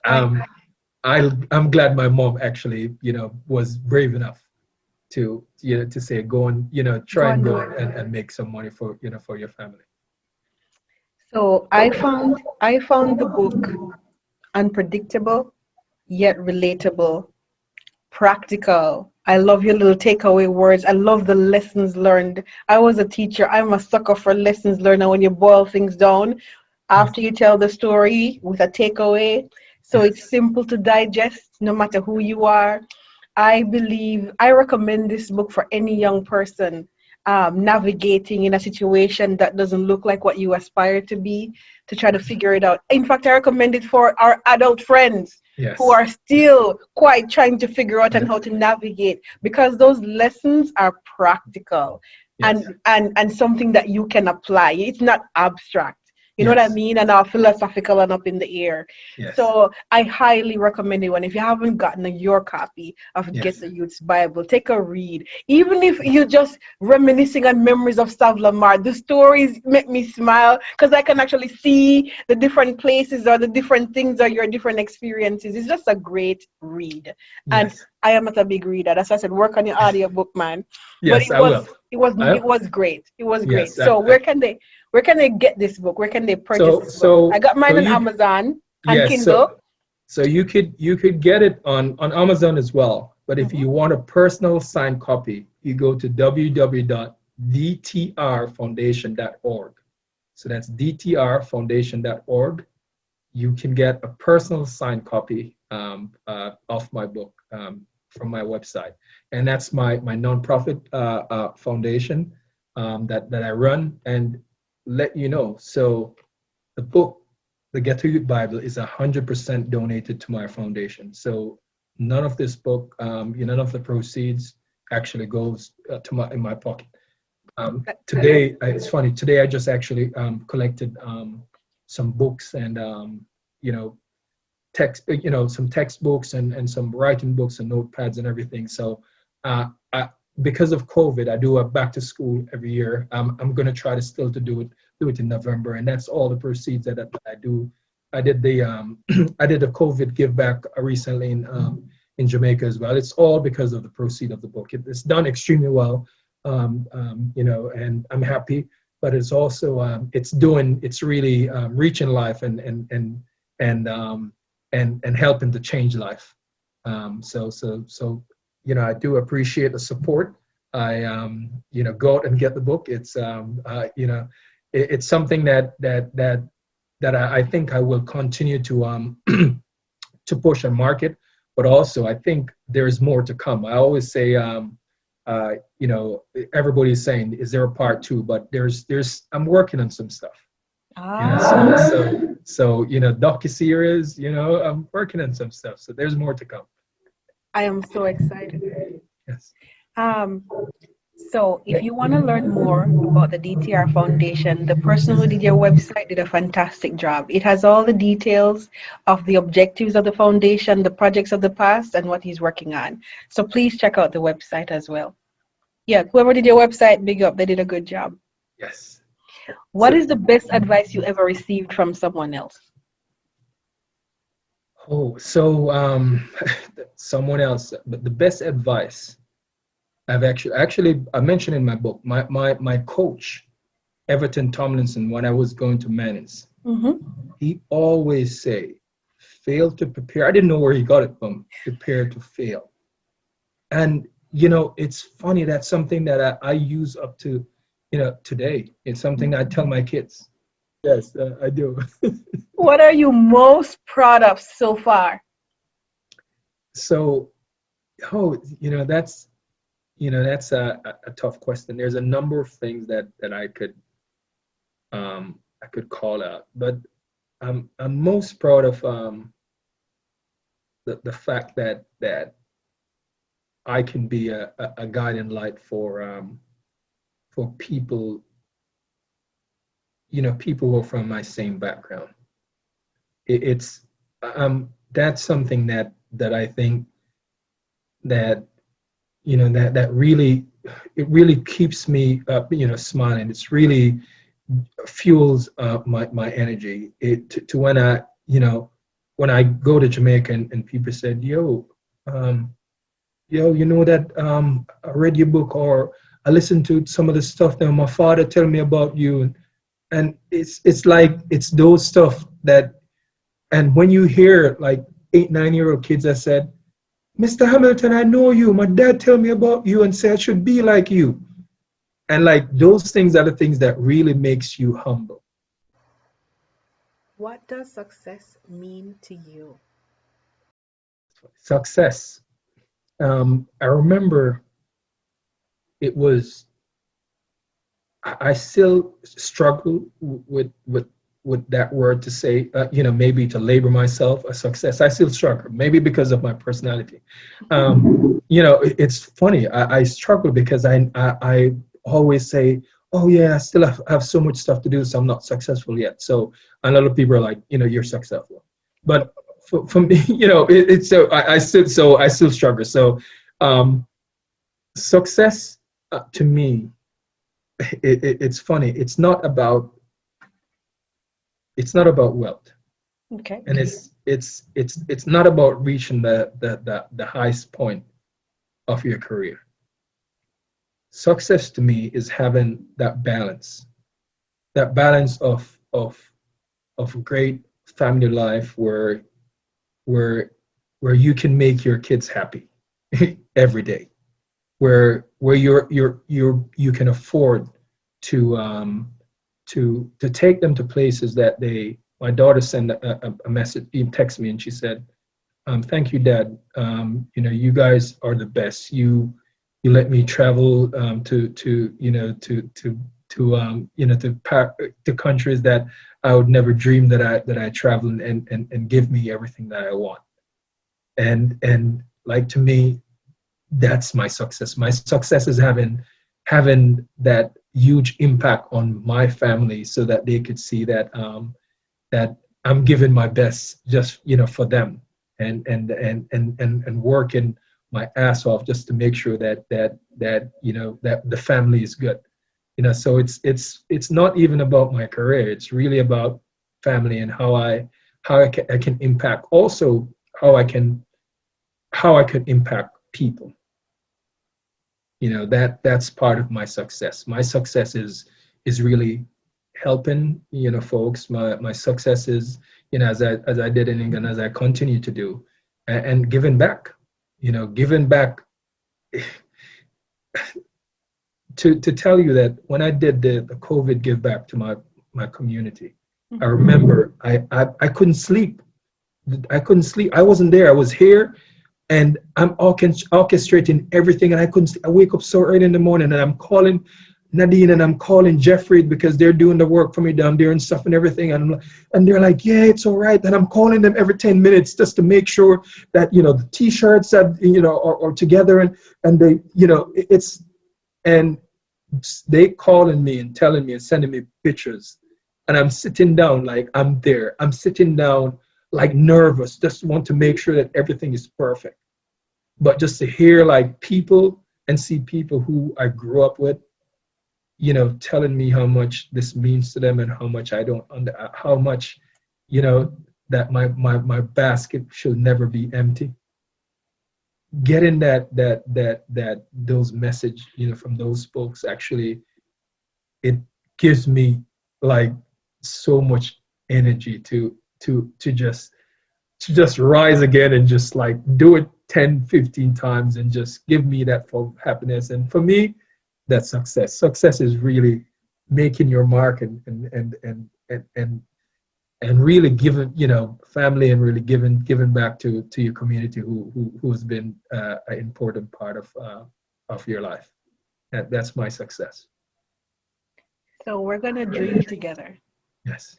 I um I'm glad my mom actually was brave enough to say go and go try and and go do it. and make some money for your family. So I found the book unpredictable yet relatable, practical. I love your little takeaway words. I love the lessons learned. I was a teacher. I'm a sucker for lessons learned. And when you boil things down after you tell the story with a takeaway, so it's Yes. simple to digest no matter who you are. I recommend this book for any young person navigating in a situation that doesn't look like what you aspire to be, to try to figure it out. In fact, I recommend it for our adult friends who Yes. are still quite trying to figure out and Yes. how to navigate, because those lessons are practical Yes. and something that you can apply. It's not abstract. You know what I Yes. mean? And are philosophical and up in the air. Yes. So I highly recommend it. One, if you haven't gotten your copy of Get Yes. the Youth's Bible, take a read. Even if you're just reminiscing on memories of Sav-la-Mar, the stories make me smile because I can actually see the different places or the different things or your different experiences. It's just a great read. And Yes. I am not a big reader. That's why I said work on your audiobook, man. But Yes, I will. it I was great. It was great. yes. So where can they get this book? Where can they purchase So this book? I got so mine on you Amazon and yes. Kindle. So you could get it on Amazon as well. But if Mhm. you want a personal signed copy, you go to www.dtrfoundation.org. So that's dtrfoundation.org. You can get a personal signed copy of my book from my website, and that's my nonprofit foundation that I run. And let you know. So the book, the Get to Youth Bible, is 100% donated to my foundation. So none of this book, none of the proceeds actually goes to my in my pocket. Today, it's funny. Today, I just actually collected some books and you know some textbooks and some writing books and notepads and everything. So because of COVID, I do a back to school every year. I'm gonna try to still to do it in November, and that's all the proceeds that I do. I did the I did a COVID give back recently in Jamaica as well. It's all because of the proceed of the book. It's done extremely well, and I'm happy. But it's also it's really reaching life and helping to change life. So I do appreciate the support. I go out and get the book. It's something that I think I will continue to to push and market, but also I think there's more to come. I always say, everybody's saying, is there a part two? But I'm working on some stuff. So docu-series, I'm working on some stuff. So there's more to come. I am so excited. Yes. So if you want to learn more about the DTR Foundation, the person who did your website did a fantastic job. It has all the details of the objectives of the foundation, the projects of the past, and what he's working on. So please check out the website as well. Yeah, whoever did your website, big up. They did a good job. Yes. What is the best advice you ever received from someone else? Oh, so someone else, but the best advice I've actually I mentioned in my book, my coach, Everton Tomlinson, when I was going to Manners, he always say, fail to prepare. I didn't know where he got it from, prepare to fail. And it's funny, that's something that I use up to today. It's something I tell my kids. Yes, I do. What are you most proud of so far? So, that's a tough question. There's a number of things that I could call out, but I'm most proud of the fact that I can be a guiding light for people, people who are from my same background. It's that's something that I think that that really, it really keeps me smiling. It's really fuels my energy. To when I go to Jamaica and people said, you know that I read your book, or I listened to some of the stuff that my father tell me about you, and it's like it's those stuff that, and when you hear like 8-9-year-old kids that said, Mr. Hamilton, I know you. My dad tell me about you and say I should be like you. And like those things are the things that really makes you humble. What does success mean to you? Success. I remember it was, I still struggle with that word to say, maybe to label myself a success. I still struggle, maybe because of my personality. It's funny. I struggle because I always say, oh yeah, I still have so much stuff to do, so I'm not successful yet. So a lot of people are like, you're successful, but for me, it's so I still struggle. So success to me, it's funny. It's not about wealth. Okay. And it's not about reaching the highest point of your career. Success to me is having that balance of great family life where you can make your kids happy every day, where you can afford to take them to places that my daughter sent a message, text me, and she said, thank you, Dad. You guys are the best. You let me travel to to countries that I would never dream that I travel, and give me everything that I want. And like, to me, that's my success. My success is having that huge impact on my family, so that they could see that that I'm giving my best, just for them, and working my ass off just to make sure that the family is good. So it's not even about my career. It's really about family, and I can impact, also how I can impact people. That's part of my success. My success is really helping folks. My success is, as I did in England, as I continue to do, and giving back. Giving back. To tell you that when I did the COVID give back to my community, I remember I couldn't sleep. I couldn't sleep. I wasn't there. I was here, and I'm orchestrating everything, and I couldn't sleep. I wake up so early in the morning, and I'm calling Nadine, and I'm calling Jeffrey, because they're doing the work for me down there and stuff and everything. And they're like, yeah, it's all right. And I'm calling them every 10 minutes just to make sure that, the t-shirts that, are together, and they, it's, and they calling me and telling me and sending me pictures. And I'm sitting down, like, I'm there. I'm sitting down, like, nervous, just want to make sure that everything is perfect. But just to hear, like, people, and see people who I grew up with, telling me how much this means to them, and how much I don't how much, that my basket should never be empty. Getting those message, from those folks, actually, it gives me, like, so much energy to just rise again, and just, like, do it 10, 15 times, and just give me that form of happiness. And for me, that's success. Success is really making your mark, and really giving, family, and really giving back to your community, who has been an important part of your life. That's my success. So we're gonna dream together. Yes.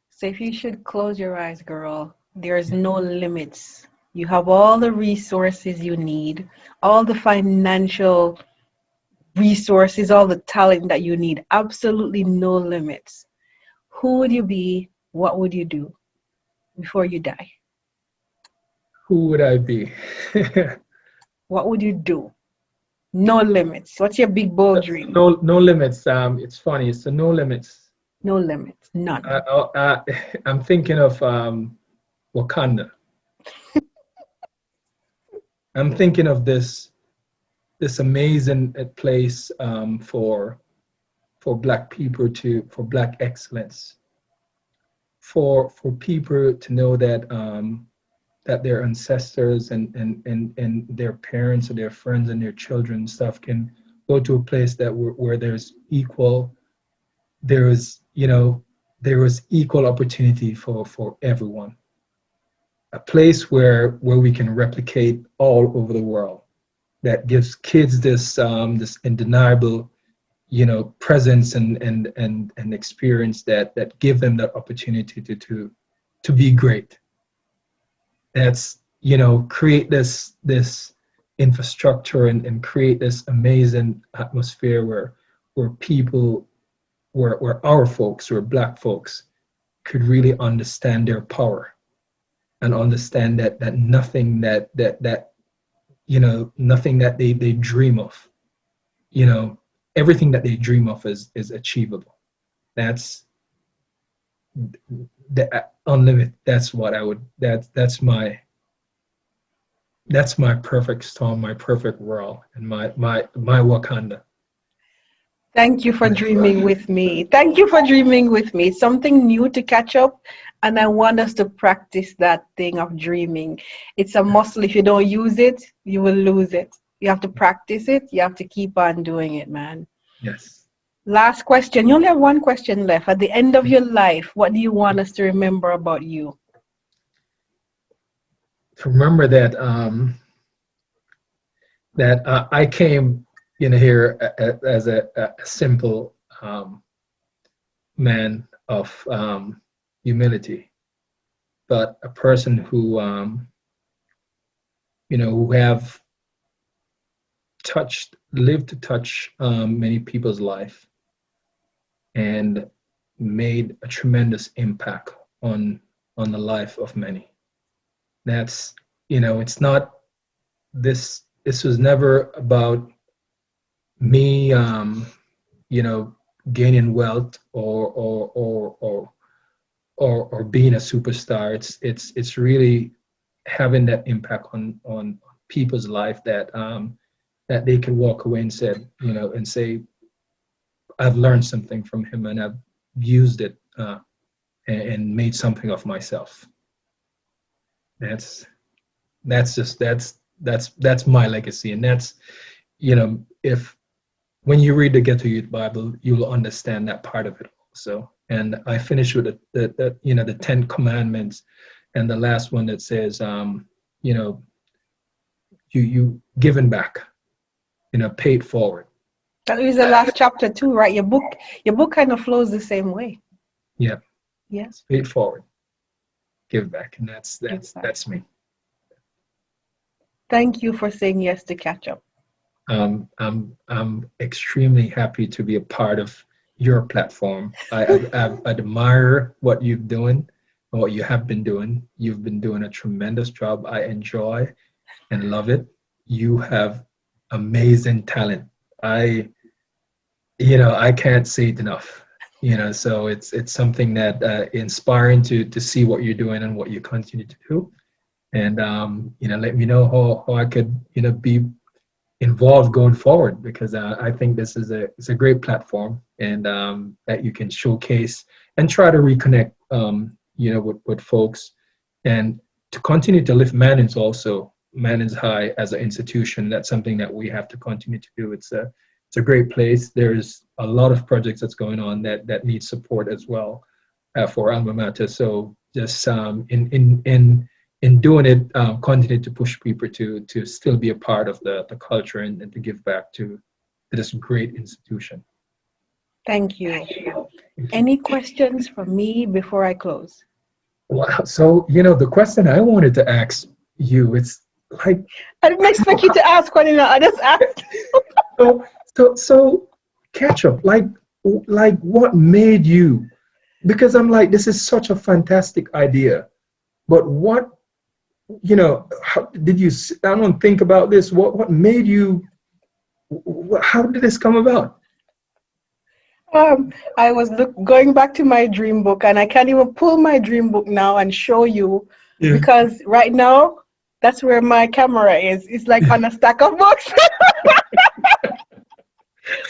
So if you should close your eyes, girl, there's no limits. You have all the resources you need, all the financial resources, all the talent that you need. Absolutely no limits. Who would you be? What would you do before you die? Who would I be? What would you do? No limits. What's your big bold dream? No limits. It's funny. So no limits. No limits. None. I'm thinking of Wakanda. I'm thinking of this amazing place, for Black people, for Black excellence, for people to know that their ancestors, and their parents, or their friends, and their children and stuff, can go to a place where there's equal, there is there is equal opportunity for everyone. A place where we can replicate all over the world, that gives kids this undeniable, presence, and experience, that give them that opportunity to be great. That's, create this infrastructure, and create this amazing atmosphere, where people, where our folks, where Black folks, could really understand their power, and understand that nothing nothing that they dream of, everything that they dream of is achievable. That's the unlimited. That's what I would. That's my perfect storm, my perfect world, and my Wakanda. Thank you for dreaming with me. Thank you for dreaming with me. It's something new to catch up, and I want us to practice that thing of dreaming. It's a muscle. If you don't use it, you will lose it. You have to practice it. You have to keep on doing it, man. Yes. Last question. You only have one question left. At the end of your life, what do you want us to remember about you? To remember that I came, here as a simple man of humility, but a person who who have lived to touch many people's life and made a tremendous impact on the life of many. That's, it's not this was never about me, gaining wealth or being a superstar. It's really having that impact on people's life that they can walk away and say, I've learned something from him and I've used it and made something of myself. That's that's my legacy, and that's, if when you read the Ghetto Youth Bible, you'll understand that part of it also. And I finish with the 10 Commandments, and the last one that says, you giving back, pay it forward. That is the last chapter too, right? Your book kind of flows the same way. Yeah. Yes. Pay it forward, give back, and that's me. Thank you for saying yes to Catchup. I'm extremely happy to be a part of your platform. I admire what you've doing, what you have been doing. You've been doing a tremendous job. I enjoy and love it. You have amazing talent. I can't say it enough. So it's something that inspiring to see what you're doing and what you continue to do. And let me know how I could be involved going forward, because I think this is it's a great platform, and that you can showcase and try to reconnect with folks, and to continue to lift Manning's also. Manning's High as an institution, that's something that we have to continue to do. It's a great place. There's a lot of projects that's going on that need support as well for alma mater. So just in doing it, continue to push people to still be a part of the culture and to give back to this great institution. Thank you. Any questions from me before I close? Wow. So, the question I wanted to ask you, it's like, I didn't expect you to ask one, I just asked. so Catchup, like what made you, because I'm like, this is such a fantastic idea, but what, how did you sit down and think about this? What made you, how did this come about? I was going back to my dream book, and I can't even pull my dream book now and show you, because right now that's where my camera is. It's like on a stack of books.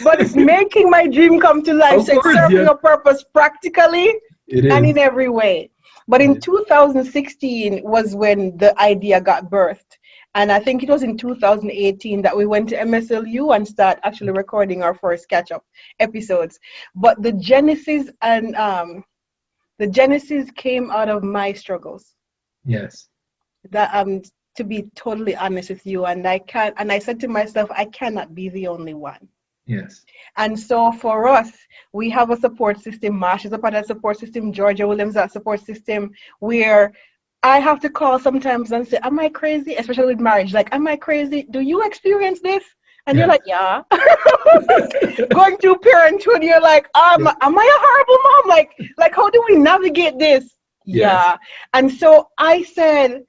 But it's making my dream come to life. So it's serving a purpose practically and in every way. But in 2016 was when the idea got birthed. And I think it was in 2018 that we went to MSLU and start actually recording our first Catchup episodes. But the genesis came out of my struggles. Yes. That to be totally honest with you, and I said to myself, I cannot be the only one. Yes. And so for us, we have a support system. Marsh is a part of that support system. Georgia Williams, that support system, where I have to call sometimes and say, am I crazy? Especially with marriage. Like, am I crazy? Do you experience this? And you're like, yeah. Going through parenthood, you're like, am I a horrible mom? Like, how do we navigate this? Yeah. And so I said,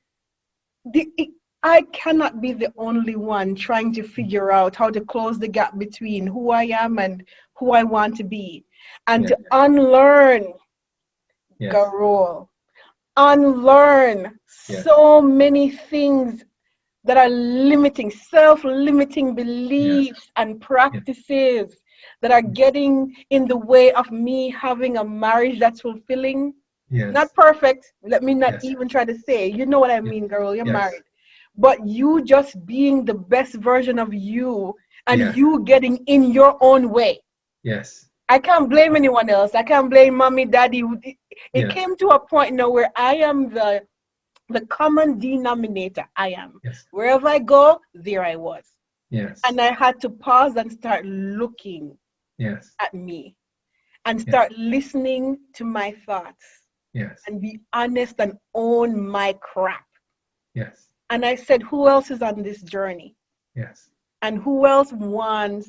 I cannot be the only one trying to figure out how to close the gap between who I am and who I want to be, and to unlearn Garold, unlearn so many things that are limiting, self-limiting beliefs and practices that are getting in the way of me having a marriage that's fulfilling. Not perfect. Let me not even try to say, you know what I mean, girl, you're married. But you just being the best version of you, and you getting in your own way. Yes. I can't blame anyone else. I can't blame mommy, daddy. It came to a point now where I am the common denominator. I am. Wherever I go, there I was. Yes. And I had to pause and start looking at me. and Yes. start listening to my thoughts Yes. and be honest and own my crap. Yes. And I said, who else is on this journey? Yes. And who else wants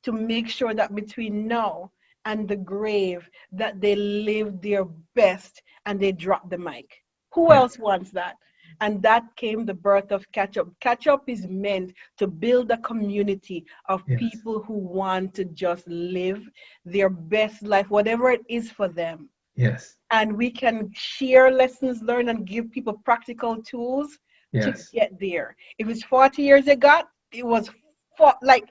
to make sure that between now and the grave that they live their best and they drop the mic? Who Yes. else wants that? And that came the birth of Catchup. Catchup is meant to build a community of Yes. people who want to just live their best life, whatever it is for them. Yes. And we can share lessons learned and give people practical tools to Yes. get there. If it's 40 years ago, it was like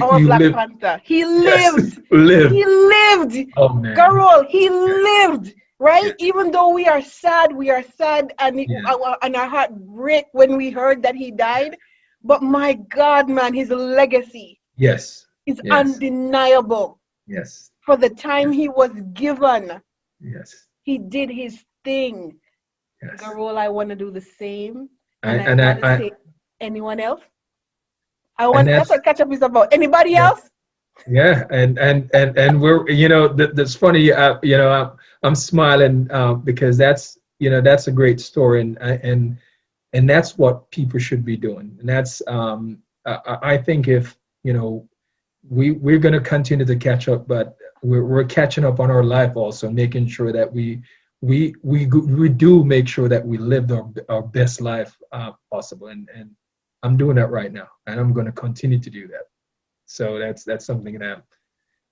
our You Black live. Panther. He Yes. lived. Live. He lived. Oh man. Garold, he Yes. lived. Right? Yes. Even though we are sad, and Yes. our heart break when we heard that he died. But my God, man, his legacy Yes. is Yes. undeniable. Yes. For the time Yes. he was given, Yes. he did his thing. Yes. Garold, I want to do the same. I, And I and want to I say, anyone else? and That's that's what Catchup is about. Anybody yeah. else? Yeah, and we're that's funny. I'm smiling because that's a great story, and that's what people should be doing. And that's I think if we're going to continue to catch up, but we're catching up on our life also, making sure that we do make sure that we live our best life possible, and I'm doing that right now, and I'm going to continue to do that. So that's something that.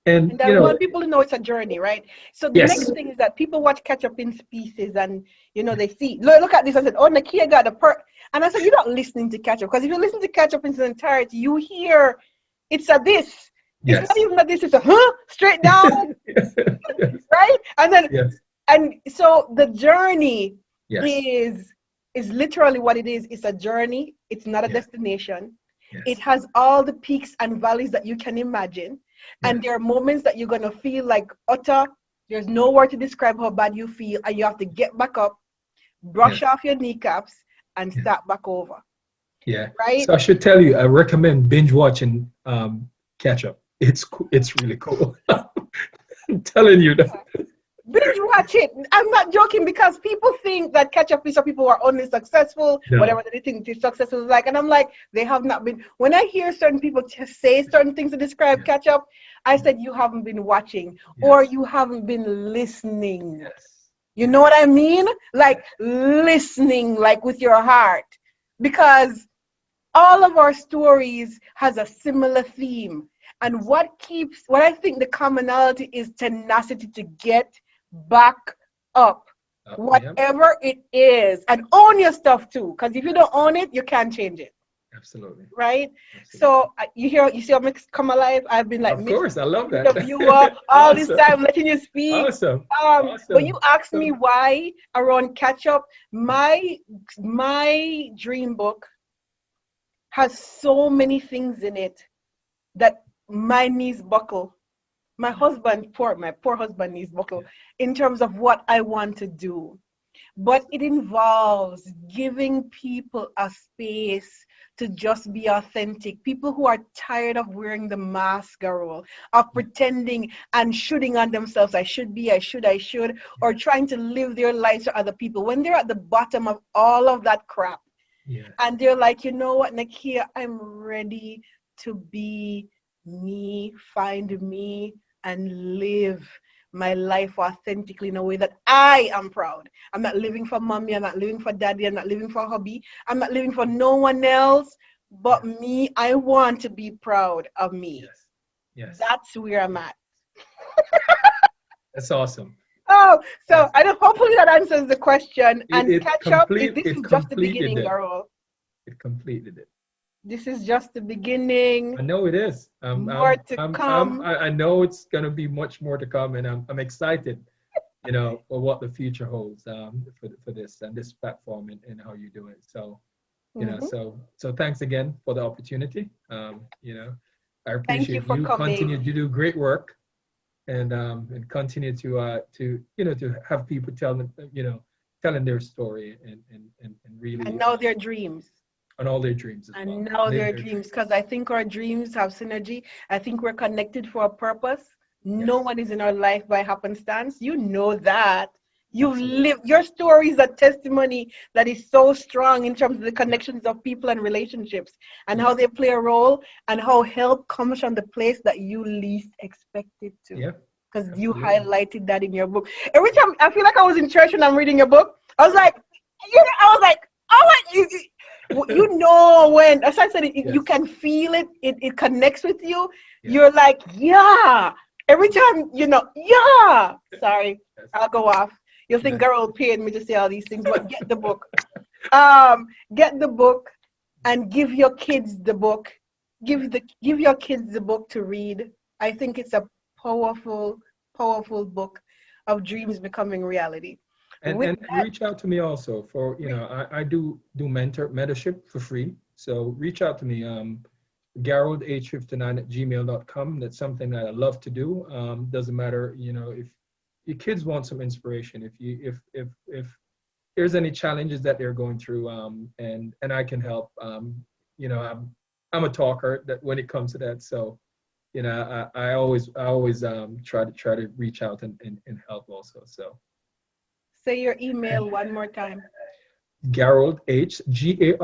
And And I want people to know it's a journey, right? So the next yes, thing is that people watch Catch Up in Species and, they see, look at this. I said, oh, Nackia got a per. And I said, you're not listening to Catch Up. Because if you listen to Catch Up in its entirety, you hear it's a this. It's not yes, even a this, it's a straight down, yes, right? And then, yes, and so the journey yes, is literally what it is. It's a journey. It's not a yes, destination. It yes, has all the peaks and valleys that you can imagine. And yes, there are moments that you're going to feel like utter, there's no word to describe how bad you feel. And you have to get back up, brush yes, off your kneecaps, and yes, start back over. yeah. Right? So I should tell you, I recommend binge watching Catch Up. It's really cool. I'm telling you that. Binge watch it. I'm not joking because people think that Catch Up is for people who are only successful, No. whatever they think is successful is like. And I'm like, they have not been. When I hear certain people just say certain things to describe Yes, Catch Up, I said, you haven't been watching or yes, you haven't been listening. yes, You know yes, what I mean? Like yes, listening, like with your heart. Because all of our stories has a similar theme. And yes. what I think the commonality is tenacity to get back up, Yep, whatever it is, and own your stuff too. Because if you don't own it, you can't change it, absolutely, right? absolutely. So you see how mix come alive. I've been like Of Miss course, I love Interviewer that. all this Awesome, time, letting you speak. awesome, When you awesome, ask me awesome. why around catch up, Yeah. my dream book has so many things in it that my knees buckle. My poor husband knees buckle Yeah. in terms of what I want to do. But it involves giving people a space to just be authentic. People who are tired of wearing the mask, Garold, of Yeah. pretending and shooting on themselves. I should be, I should, or Yeah. trying to live their lives for other people. When they're at the bottom of all of that crap, Yeah. and they're like, you know what, Nackia, I'm ready to be me, find me, and live my life authentically in a way that I am proud. I'm not living for mommy, I'm not living for daddy, I'm not living for hubby, I'm not living for no one else but Yes. me. I want to be proud of me. Yes. Yes. That's where I'm at. That's awesome. Oh, so Awesome. hopefully that answers the question. It And it catch up is complete this it is just the completed beginning, it. girl. It completed it. This is just the beginning. I know it is. More to come. I know it's gonna be much more to come, and I'm excited, for what the future holds for this and this platform and how you do it. So, Mhm. so thanks again for the opportunity. I Thank you appreciate for you continue coming. to do great work and continue to have people telling their story and And really now their dreams. on all their dreams as And well. now Live their their dreams. dreams. Because I think our dreams have synergy. I think we're connected for a purpose. No Yes. one is in our life by happenstance. You know that. You've Absolutely. lived, your story is a testimony that is so strong in terms of the Yeah. connections of people and relationships and how Yes. they play a role and how help comes from the place that you least expect it to. Yeah. Because you Absolutely. highlighted that in your book. Every time I feel like I was in church and I'm reading a book, I was like, I was like, oh my, you know, when, as I said, you Yes. can feel it, it connects with you. Yeah. You're like, yeah. Every time, yeah. Sorry, Yes. I'll go off. You'll think Yeah. Garold paid me to say all these things, but get the book. Get the book and give your kids the book. Yeah. Give your kids the book to read. I think it's a powerful, powerful book of dreams becoming reality. With And that, reach out to me also for, I do mentorship for free. So reach out to me, garoldh59 at gmail.com. That's something that I love to do. Doesn't matter, if your kids want some inspiration, if there's any challenges that they're going through, and I can help. I'm a talker that when it comes to that. So, I always try to reach out and help also. So say your email one more time. Garold Garold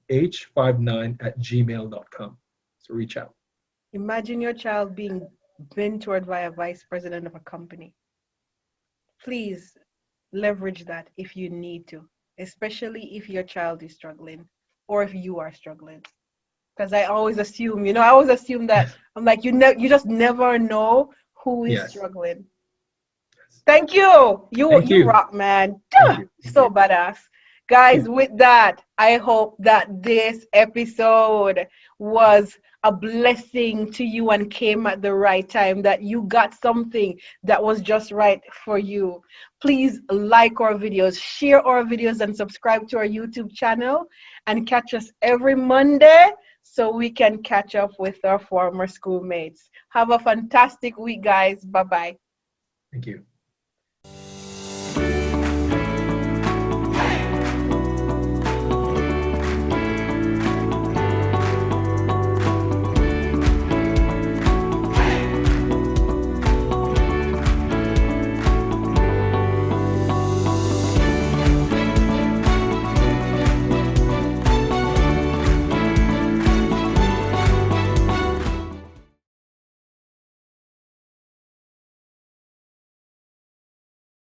59 at gmail.com. So reach out. Imagine your child being mentored by a vice president of a company. Please leverage that if you need to, especially if your child is struggling or if you are struggling. Because I always assume, I always assume that I'm like, you just never know who is Yes. struggling. Yes. Thank you. You Thank you you. rock, man. Thank you. Thank So you. badass. Guys, with that, I hope that this episode was a blessing to you and came at the right time, that you got something that was just right for you. Please like our videos, share our videos, and subscribe to our YouTube channel, and catch us every Monday so we can catch up with our former schoolmates. Have a fantastic week, guys. Bye bye. Thank you.